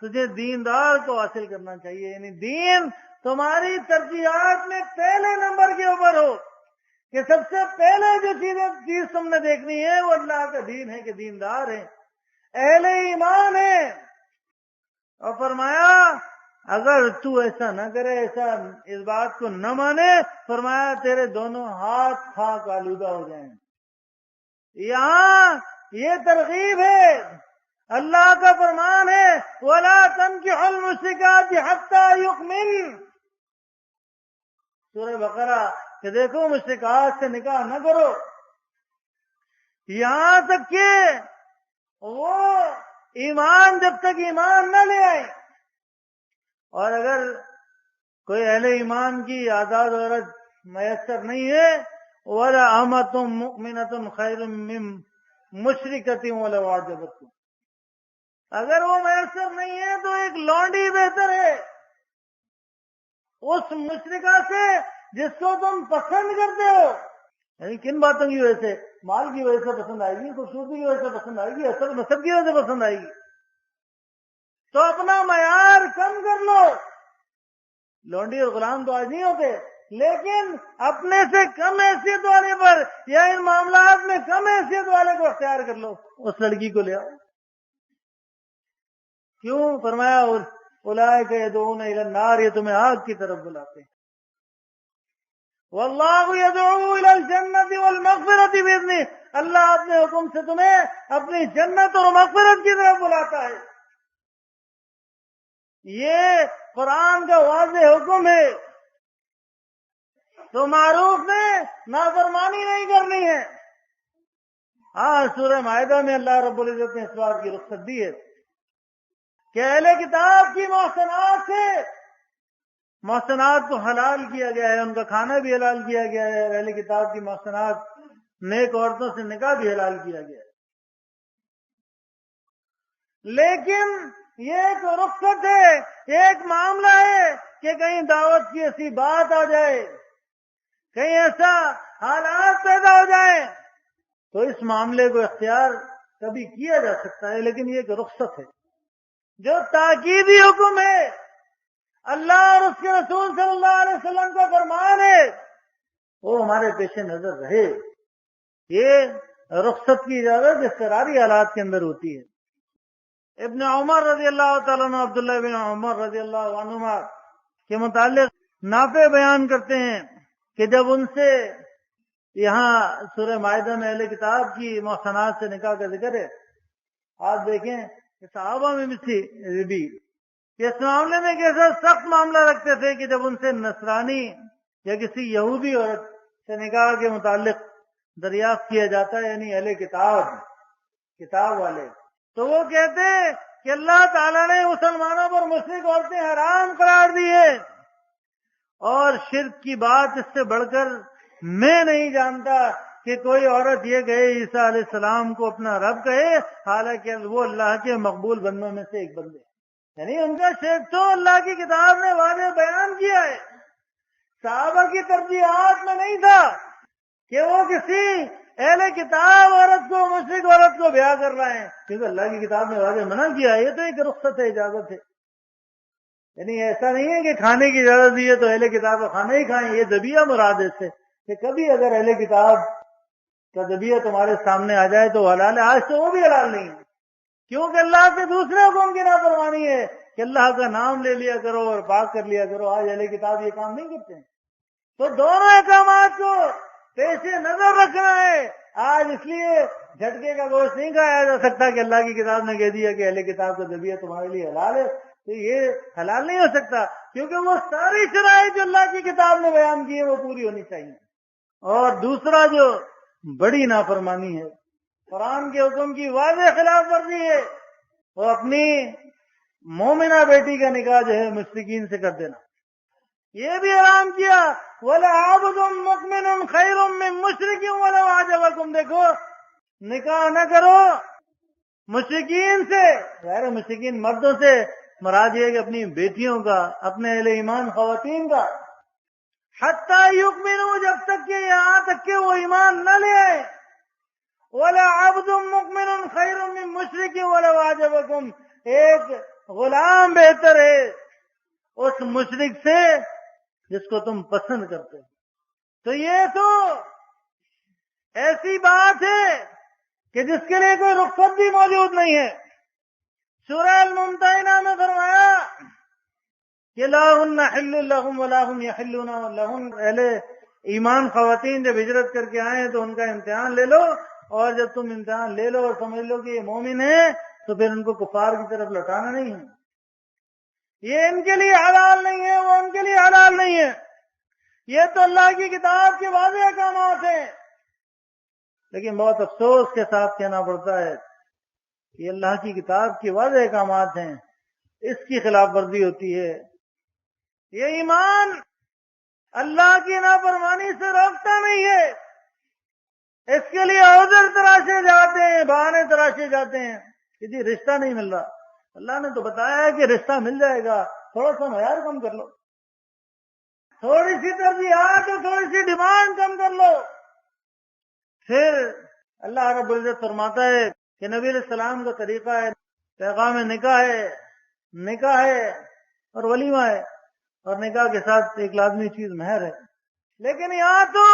تجھے دیندار کو حاصل کرنا چاہیے، یعنی دین تمہاری ترجیحات میں پہلے نمبر کے اوپر ہو، کہ سب سے پہلے جو چیز تم نے دیکھنی ہے وہ اللہ کا دین ہے، کہ دیندار ہے، اہل ایمان ہے۔ اور فرمایا اگر تو ایسا نہ کرے، ایسا اس بات کو نہ مانے، فرمایا تیرے دونوں ہاتھ خاک آلودہ ہو جائیں۔ یہاں یہ ترغیب ہے، اللہ کا فرمان ہے وَلَا تَنكِحُوا الْمُشْرِكَاتِ حَتَّى يُؤْمِنْ، سورہ بقرہ، کہ دیکھو مشرکات سے نکاح نہ کرو یہاں تک کہ وہ ایمان، جب تک ایمان نہ لے آئے۔ اور اگر کوئی اہل ایمان کی آزاد عورت میسر نہیں ہے، وَلَا أَمَةٌ مُؤْمِنَةٌ خَيْرٌ مِّن مُشْرِكَةٍ وَلَوْ أَعْجَبَتْكُمْ، اگر وہ میسر نہیں ہے تو ایک لونڈی بہتر ہے اس مشرکہ سے جس کو تم پسند کرتے ہو۔ یعنی کن باتوں کی وجہ سے؟ مال کی وجہ سے پسند آئے گی، خوبصورتی کی وجہ سے پسند آئے گی، اصل نسب کی وجہ سے پسند آئے گی، تو اپنا معیار کم کر لو۔ لونڈی اور غلام تو آج نہیں ہوتے، لیکن اپنے سے کم حیثیت والے پر یا ان معاملات میں کم حیثیت والے کو اختیار کر لو، اس لڑکی کو لے آؤ۔ کیوں؟ فرمایا اولئک یدعون الی النار، یہ تمہیں آگ کی طرف بلاتے ہیں، واللہ یدعو الی الجنۃ والمغفرۃ باذنہ، اللہ اپنے حکم سے تمہیں اپنی جنت اور مغفرت کی طرف بلاتا ہے۔ یہ قرآن کا واضح حکم ہے، تو معروف میں نافرمانی نہیں کرنی ہے۔ ہاں، سورہ مائدہ میں اللہ رب العزت نے اس بات کی رخصت دی ہے کہ اہل کتاب کی محسنات کو حلال کیا گیا ہے، ان کا کھانا بھی حلال کیا گیا ہے، اور اہل کتاب کی محسنات نیک عورتوں سے نکاح بھی حلال کیا گیا ہے۔ لیکن یہ ایک رخصت ہے، ایک معاملہ ہے کہ کہیں دعوت کی ایسی بات آ جائے، کہیں ایسا حالات پیدا ہو جائیں، تو اس معاملے کو اختیار کبھی کیا جا سکتا ہے، لیکن یہ ایک رخصت ہے۔ جو تاکیدی حکم ہے، اللہ اور اس کے رسول صلی اللہ علیہ وسلم کا فرمان ہے، وہ ہمارے پیش نظر رہے۔ یہ رخصت کی اجازت اضطراری حالات کے اندر ہوتی ہے۔ ابن عمر رضی اللہ تعالیٰ عنہ، عبداللہ بن عمر رضی اللہ عنہما کے متعلق نافع بیان کرتے ہیں کہ جب ان سے یہاں سورہ مائدہ میں اہل کتاب کی محسنات سے نکاح کا ذکر ہے، آپ دیکھیں کہ صحابہ میں بھی اس معاملے میں کیسا سخت معاملہ رکھتے تھے کہ جب ان سے نصرانی یا کسی یہودی عورت سے نکاح کے متعلق دریافت کیا جاتا ہے، یعنی اہل کتاب والے، تو وہ کہتے ہیں کہ اللہ تعالیٰ نے مسلمانوں پر مشرک عورتیں حرام قرار دی ہے، اور شرک کی بات اس سے بڑھ کر میں نہیں جانتا کہ کوئی عورت یہ کہے عیسیٰ علیہ السلام کو اپنا رب کہے، حالانکہ وہ اللہ کے مقبول بندوں میں سے ایک بندے، یعنی ان کا شیخ تو اللہ کی کتاب نے واضح بیان کیا ہے۔ صحابہ کی ترجیحات میں نہیں تھا کہ وہ کسی اہل کتاب عورت کو، مشرک عورت کو بیاہ کر رہے ہیں، کیونکہ اللہ کی کتاب نے واضح منع کیا ہے۔ یہ تو ایک رخصت ہے، اجازت ہے، یعنی ایسا نہیں ہے کہ کھانے کی اجازت دی ہے تو اہل کتاب کا کھانا ہی کھائیں، یہ ذبیحہ مراد ہے اس سے، کہ کبھی اگر اہل کتاب کا ذبیحہ تمہارے سامنے آ جائے تو حلال ہے، آج تو وہ بھی حلال نہیں ہے، کیونکہ اللہ کے دوسرے حکم کی نافرمانی ہے کہ اللہ کا نام لے لیا کرو اور پاک کر لیا کرو۔ آج اہل کتاب یہ کام نہیں کرتے ہیں، تو دونوں احکامات کو پیش نظر رکھنا ہے۔ آج اس لیے جھٹکے کا گوشت نہیں کھایا جا سکتا کہ اللہ کی کتاب نے کہہ دیا کہ اہل کتاب کا ذبیحہ تمہارے لیے حلال ہے، تو یہ حلال نہیں ہو سکتا، کیونکہ وہ ساری شرائط جو اللہ کی کتاب نے بیان کی ہے وہ پوری ہونی چاہیے۔ اور دوسرا جو بڑی نافرمانی ہے، قرآن کے حکم کی واضح خلاف ورزی ہے، وہ اپنی مومنہ بیٹی کا نکاح جو ہے مشرکین سے کر دینا، یہ بھی حرام کیا۔ وَلَعَبْدٌ مُؤْمِنٌ خَيْرٌ مِّن مُشْرِكٍ وَلَوْ أَعْجَبَكُمْ، دیکھو نکاح نہ کرو مشرکین سے، غیر مشرکین مردوں سے، مراد یہ کہ اپنی بیٹیوں کا، اپنے اہل ایمان خواتین کا، حتی یؤمنوا، جب تک کہ یہاں تک کہ وہ ایمان نہ لے آئے، وَلَا عَبْدٌ مُؤْمِنٌ خَيْرٌ مِّن مُشْرِكٍ وَلَوْ أَعْجَبَكُمْ، ایک غلام بہتر ہے اس مشرک سے جس کو تم پسند کرتے ہو۔ تو یہ تو ایسی بات ہے کہ جس کے لیے کوئی رخصت بھی موجود نہیں ہے۔ سورہ الممتحنہ میں فرمایا کہ لا ہن حل لہم ولا ہم یحلون لہم، اہل ایمان خواتین جب ہجرت کر کے آئے تو ان کا امتحان لے لو، اور جب تم امتحان لے لو اور سمجھ لو کہ یہ مومن ہے تو پھر ان کو کفار کی طرف لوٹانا نہیں ہے۔ یہ ان کے لیے حلال نہیں ہے، وہ ان کے لیے حلال نہیں ہے۔ یہ تو اللہ کی کتاب کے واضح احکامات ہیں، لیکن بہت افسوس کے ساتھ کہنا پڑتا ہے کہ اللہ کی کتاب کے واضح احکامات ہیں، اس کی خلاف ورزی ہوتی ہے۔ یہ ایمان اللہ کی نافرمانی سے روکتا نہیں ہے، اس کے لیے عذر تراشے جاتے ہیں، بہانے تراشے جاتے ہیں کہ جی رشتہ نہیں مل رہا۔ اللہ نے تو بتایا ہے کہ رشتہ مل جائے گا، تھوڑا سا معیار کم کر لو، تھوڑی سی ترجیحات اور تھوڑی سی ڈیمانڈ کم کر لو۔ پھر اللہ رب العزت فرماتا ہے کہ نبی علیہ السلام کا طریقہ ہے، پیغام نکاح ہے اور ولیمہ ہے، اور نکاح کے ساتھ ایک لازمی چیز مہر ہے۔ لیکن یہاں تو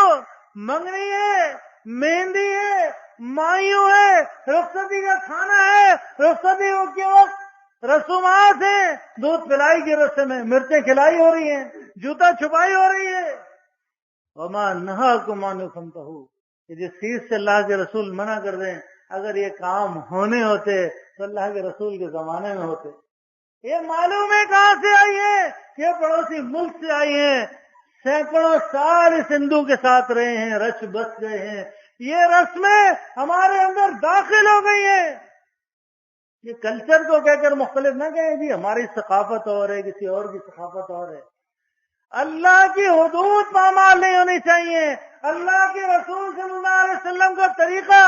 منگنی ہے، مہندی ہے، مایوں ہے، رخصتی کا کھانا ہے، رخصتی کے وقت رسومات ہیں، دودھ پلائی کی رسم ہے، مرچیں کھلائی ہو رہی ہیں، جوتا چھپائی ہو رہی ہے۔ وما نہاکم عنہ فانتہوا، کہ جس چیز سے اللہ کے رسول منع کر دیں، اگر یہ کام ہونے ہوتے تو اللہ کے رسول کے زمانے میں ہوتے۔ یہ معلوم ہے کہاں سے آئی ہے؟ یہ پڑوسی ملک سے آئی ہیں، سینکڑوں سال اس ہندو کے ساتھ رہے ہیں، رچ بس گئے ہیں، یہ رسمیں ہمارے اندر داخل ہو گئی ہیں۔ یہ کلچر کو کہہ کر مختلف نہ کہیں جی ہماری ثقافت اور ہے، کسی اور کی ثقافت اور ہے۔ اللہ کی حدود پامال نہیں ہونی چاہیے، اللہ کے رسول صلی اللہ علیہ وسلم کا طریقہ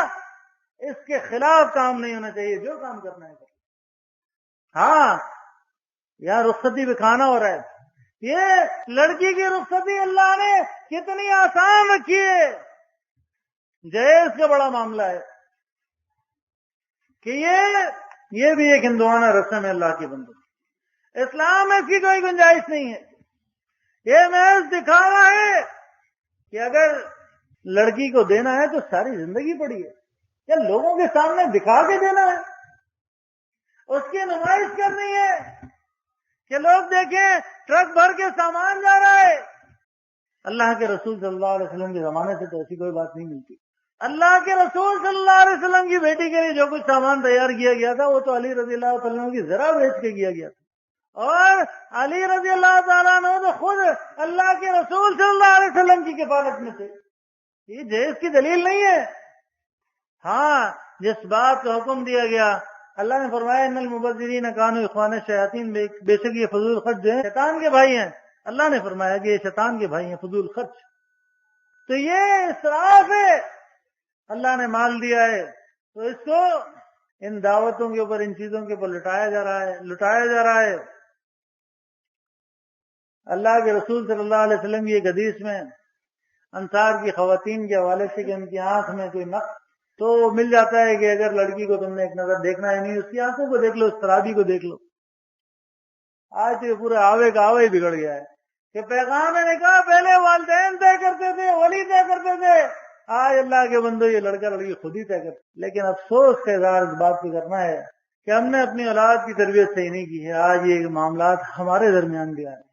اس کے خلاف کام نہیں ہونا چاہیے، جو کام کرنا ہے۔ ہاں یہاں رخصتی بکھانا ہو رہا ہے، یہ لڑکی کی رخصتی اللہ نے کتنی آسان رکھی ہے۔ جہیز کا بڑا معاملہ ہے کہ یہ بھی ایک ہندوانہ رسم ہے اللہ کے بندوں، اسلام میں اس کی کوئی گنجائش نہیں ہے۔ یہ محض دکھاوا ہے کہ اگر لڑکی کو دینا ہے تو ساری زندگی پڑی ہے، یا لوگوں کے سامنے دکھا کے دینا ہے، اس کی نمائش کرنی ہے کہ لوگ دیکھیں ٹرک بھر کے سامان جا رہا ہے۔ اللہ کے رسول صلی اللہ علیہ وسلم کے زمانے سے تو ایسی کوئی بات نہیں ملتی۔ اللہ کے رسول صلی اللہ علیہ وسلم کی بیٹی کے لیے جو کچھ سامان تیار کیا گیا تھا وہ تو علی رضی اللہ تعالیٰ کی ذرا بیچ کے کیا گیا تھا، اور علی رضی اللہ تعالیٰ نے تو خود اللہ کے رسول صلی اللہ علیہ وسلم کی کفالت میں تھے۔ یہ جہیز کی دلیل نہیں ہے۔ ہاں جس بات کا حکم دیا گیا، اللہ نے فرمایا ان المبذرین کانوا اخوان الشیاطین، بے شک یہ فضول خرچ جو ہیں شیطان کے بھائی ہیں۔ اللہ نے فرمایا کہ یہ شیطان کے بھائی ہیں، فضول خرچ۔ تو یہ اسراف ہے، اللہ نے مال دیا ہے تو اس کو ان دعوتوں کے اوپر، ان چیزوں کے اوپر لٹایا جا رہا ہے۔ اللہ کے رسول صلی اللہ علیہ وسلم کی ایک حدیث میں انصار کی خواتین کے حوالے سے کہ ان کی آنکھ میں کوئی نقص تو مل جاتا ہے کہ اگر لڑکی کو تم نے ایک نظر دیکھنا ہے نہیں، اس کی آنکھوں کو دیکھ لو، اس خرابی کو دیکھ لو۔ آج تو یہ پورا آوے کا آوے بگڑ گیا ہے کہ پیغام نے کہا پہلے والدین طے کرتے تھے، ولی طے کرتے تھے، آج اللہ کے بندو یہ لڑکا لڑکی خود ہی طے کرتے۔ لیکن افسوس کا اظہار اس بات کو کرنا ہے کہ ہم نے اپنی اولاد کی تربیت صحیح نہیں کی ہے۔ آج یہ معاملات ہمارے درمیان بھی آ رہے ہیں۔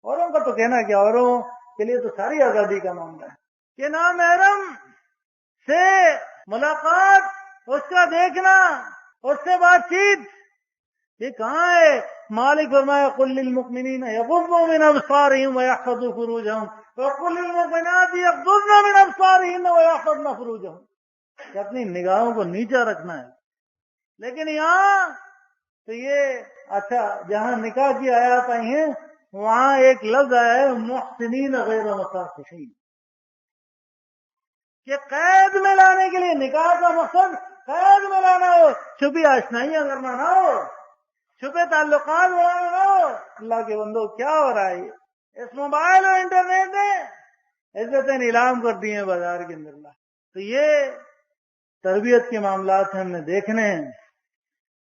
اوروں کا تو کہنا کہ اوروں کے لیے تو ساری آزادی کا معاملہ ہے کہ نامحرم سے ملاقات، اس کا دیکھنا، اس سے بات چیت، یہ کہاں ہے؟ مالک فرمایا قل للمؤمنین یغضوا من ابصارهم ويحفظوا فروجهم وقل للمؤمنات یغضضن من ابصارهن ويحفظن فروجهم، کہ اپنی نگاہوں کو نیچا رکھنا ہے۔ لیکن یہاں تو یہ اچھا جہاں نکاح کی آیات آئی ہیں وہاں ایک لفظ آیا ہے محسنین غیر مسافحین، کہ قید میں لانے کے لیے نکاح کا مقصد قید میں لانا ہو، چھپی آشنائیاں کرنا نہ ہو، چھپے تعلقات بڑھانا نہ ہو۔ اللہ کے بندو کیا ہو رہا ہے؟ اس موبائل اور انٹرنیٹ نے عزتیں نیلام کر دی ہیں بازار کے اندر۔ تو یہ تربیت کے معاملات ہم نے دیکھنے ہیں،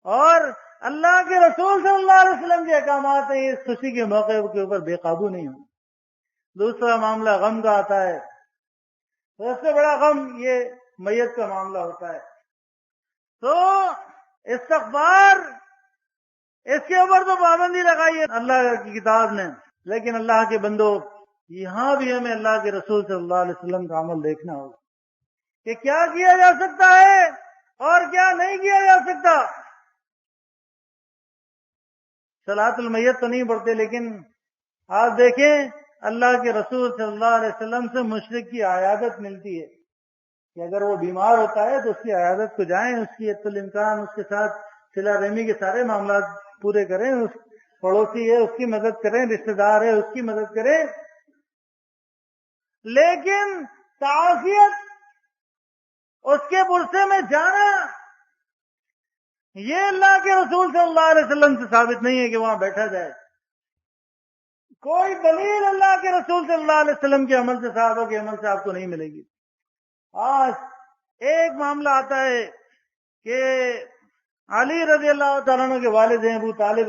اور اللہ کے رسول صلی اللہ علیہ وسلم کے احکامات ہیں، اس خوشی کے موقع کے اوپر بے قابو نہیں ہوں۔ دوسرا معاملہ غم کا آتا ہے، سب سے بڑا غم یہ میت کا معاملہ ہوتا ہے۔ تو استغفار، اس کے اوپر تو پابندی لگائی ہے اللہ کی کتاب نے، لیکن اللہ کے بندو یہاں بھی ہمیں اللہ کے رسول صلی اللہ علیہ وسلم کا عمل دیکھنا ہوگا کہ کیا کیا جا سکتا ہے اور کیا نہیں کیا جا سکتا۔ صلاۃ المیت تو نہیں پڑھتے، لیکن آپ دیکھیں اللہ کے رسول صلی اللہ علیہ وسلم سے مشرک کی عیادت ملتی ہے کہ اگر وہ بیمار ہوتا ہے تو اس کی عیادت کو جائیں، اس کی حتی الامکان اس کے ساتھ صلہ رحمی کے سارے معاملات پورے کریں، اس پڑوسی ہے اس کی مدد کریں، رشتہ دار ہے اس کی مدد کریں۔ لیکن تعزیت، اس کے پرسے میں جانا، یہ اللہ کے رسول صلی اللہ علیہ وسلم سے ثابت نہیں ہے کہ وہاں بیٹھا جائے۔ کوئی دلیل اللہ کے رسول صلی اللہ علیہ وسلم کے عمل سے، صحابہ کے عمل سے آپ کو نہیں ملے گی۔ آج ایک معاملہ آتا ہے کہ علی رضی اللہ تعالیٰ عنہ کے والد ہیں ابو طالب،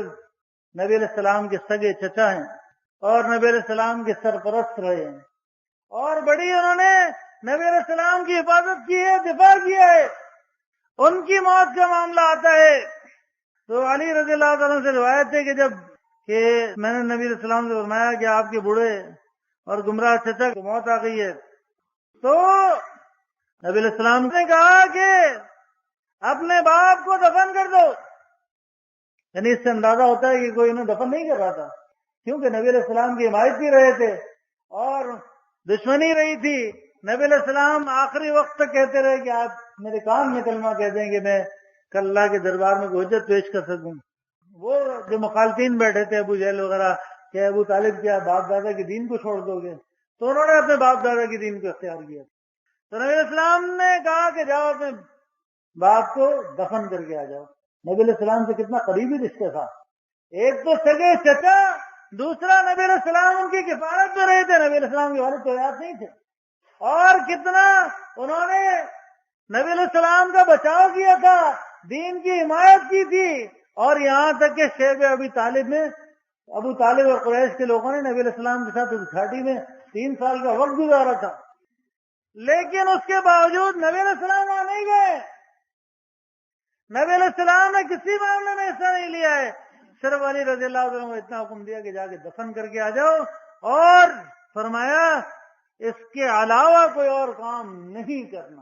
نبی علیہ السلام کے سگے چچا ہیں اور نبی علیہ السلام کے سرپرست رہے ہیں، اور بڑی انہوں نے نبی علیہ السلام کی حفاظت کی ہے، دفاع کیا ہے۔ ان کی موت کا معاملہ آتا ہے تو علی رضی اللہ تعالیٰ سے روایت ہے کہ جب کہ میں نے نبی علیہ السلام سے فرمایا کہ آپ کے بوڑھے اور گمراہ چچا کی موت آ گئی ہے، تو نبی علیہ السلام نے کہا کہ اپنے باپ کو دفن کر دو۔ یعنی اس سے اندازہ ہوتا ہے کہ کوئی انہیں دفن نہیں کر رہا تھا، کیونکہ نبی علیہ السلام کی حمایت بھی رہے تھے اور دشمنی رہی تھی۔ نبی علیہ السلام آخری وقت تک کہتے رہے کہ آپ میرے کان میں کلمہ کہہ دیں کہ میں کل اللہ کے دربار میں حجت پیش کر سکوں۔ وہ جو مخالفین بیٹھے تھے ابو جہل وغیرہ کہ ابو طالب کیا باپ دادا کے دین کو چھوڑ دو گے، تو انہوں نے اپنے باپ دادا کے دین کو اختیار کیا۔ تو نبی علیہ السلام نے کہا کہ جاؤ اپنے باپ کو دفن کر کے آ جاؤ۔ نبی علیہ السلام سے کتنا قریبی رشتہ تھا، ایک تو سگے چچا، دوسرا نبی علیہ السلام ان کی کفالت میں رہے تھے، نبی علیہ السلام کے والد تو یاد نہیں تھے، اور کتنا انہوں نے نبی علیہ السلام کا بچاؤ کیا تھا، دین کی حمایت کی تھی، اور یہاں تک کہ شیب ابی طالب میں ابو طالب اور قریش کے لوگوں نے نبی علیہ السلام کے ساتھ اس گھاٹی میں 3 سال کا وقت گزارا تھا، لیکن اس کے باوجود نبی علیہ السلام وہاں نہیں گئے۔ نبی علیہ السلام نے کسی معاملے میں حصہ نہیں لیا ہے، صرف علی رضی اللہ عنہ کو اتنا حکم دیا کہ جا کے دفن کر کے آ جاؤ، اور فرمایا اس کے علاوہ کوئی اور کام نہیں کرنا۔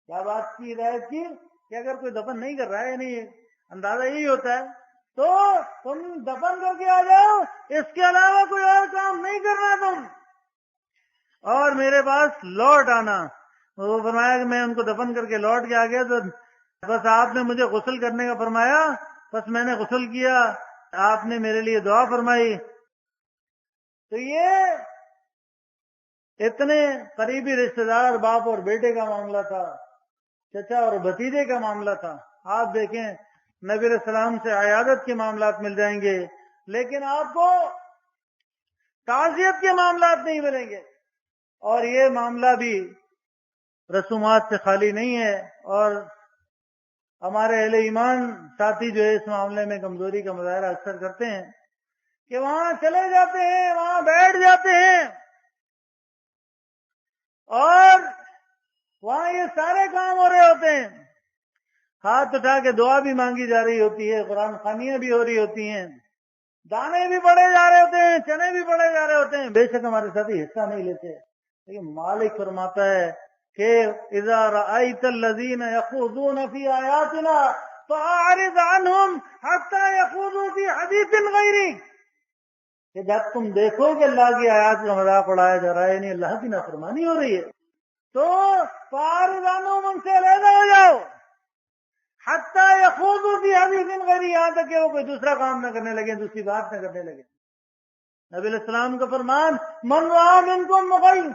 کیا بات کی ہدایت کی کہ اگر کوئی دفن نہیں کر رہا ہے، یعنی اندازہ یہی ہوتا ہے تو تم دفن کر کے آ جاؤ، اس کے علاوہ کوئی اور کام نہیں کرنا تم، اور میرے پاس لوٹ آنا۔ وہ فرمایا کہ میں ان کو دفن کر کے لوٹ کے آ گیا تو بس آپ نے مجھے غسل کرنے کا فرمایا، بس میں نے غسل کیا، آپ نے میرے لیے دعا فرمائی۔ تو یہ اتنے قریبی رشتہ دار، باپ اور بیٹے کا معاملہ تھا، چچا اور بھتیجے کا معاملہ تھا۔ آپ دیکھیں نبی علیہ السلام سے عیادت کے معاملات مل جائیں گے، لیکن آپ کو تعزیت کے معاملات نہیں ملیں گے، اور یہ معاملہ بھی رسومات سے خالی نہیں ہے، اور ہمارے اہل ایمان ساتھی جو ہے اس معاملے میں کمزوری کا مظاہرہ اکثر کرتے ہیں کہ وہاں چلے جاتے ہیں، وہاں بیٹھ جاتے ہیں، اور وہاں یہ سارے کام ہو رہے ہوتے ہیں، ہاتھ اٹھا کے دعا بھی مانگی جا رہی ہوتی ہے، قرآن خوانیاں بھی ہو رہی ہوتی ہیں، دانے بھی پڑے جا رہے ہوتے ہیں، چنے بھی پڑے جا رہے ہوتے ہیں، بے شک ہمارے ساتھی حصہ نہیں لیتے، لیکن مالک فرماتا ہے کہ اذا رأيت الذين يخوضون في آياتنا فأعرض عنهم حتى يخوضوا في حديث غيره، کہ جب تم دیکھو کہ اللہ کی آیات کا مذاق اڑایا جا رہا ہے، یعنی اللہ کی نافرمانی ہو رہی ہے، تو فأعرض عنهم، ان سے علیحدہ ہو جاؤ، حتى يخوضوا في حديث غيره، یہاں تک کہ وہ کوئی دوسرا کام نہ کرنے لگے، دوسری بات نہ کرنے لگے۔ نبی علیہ السلام کا فرمان، من رأى منكم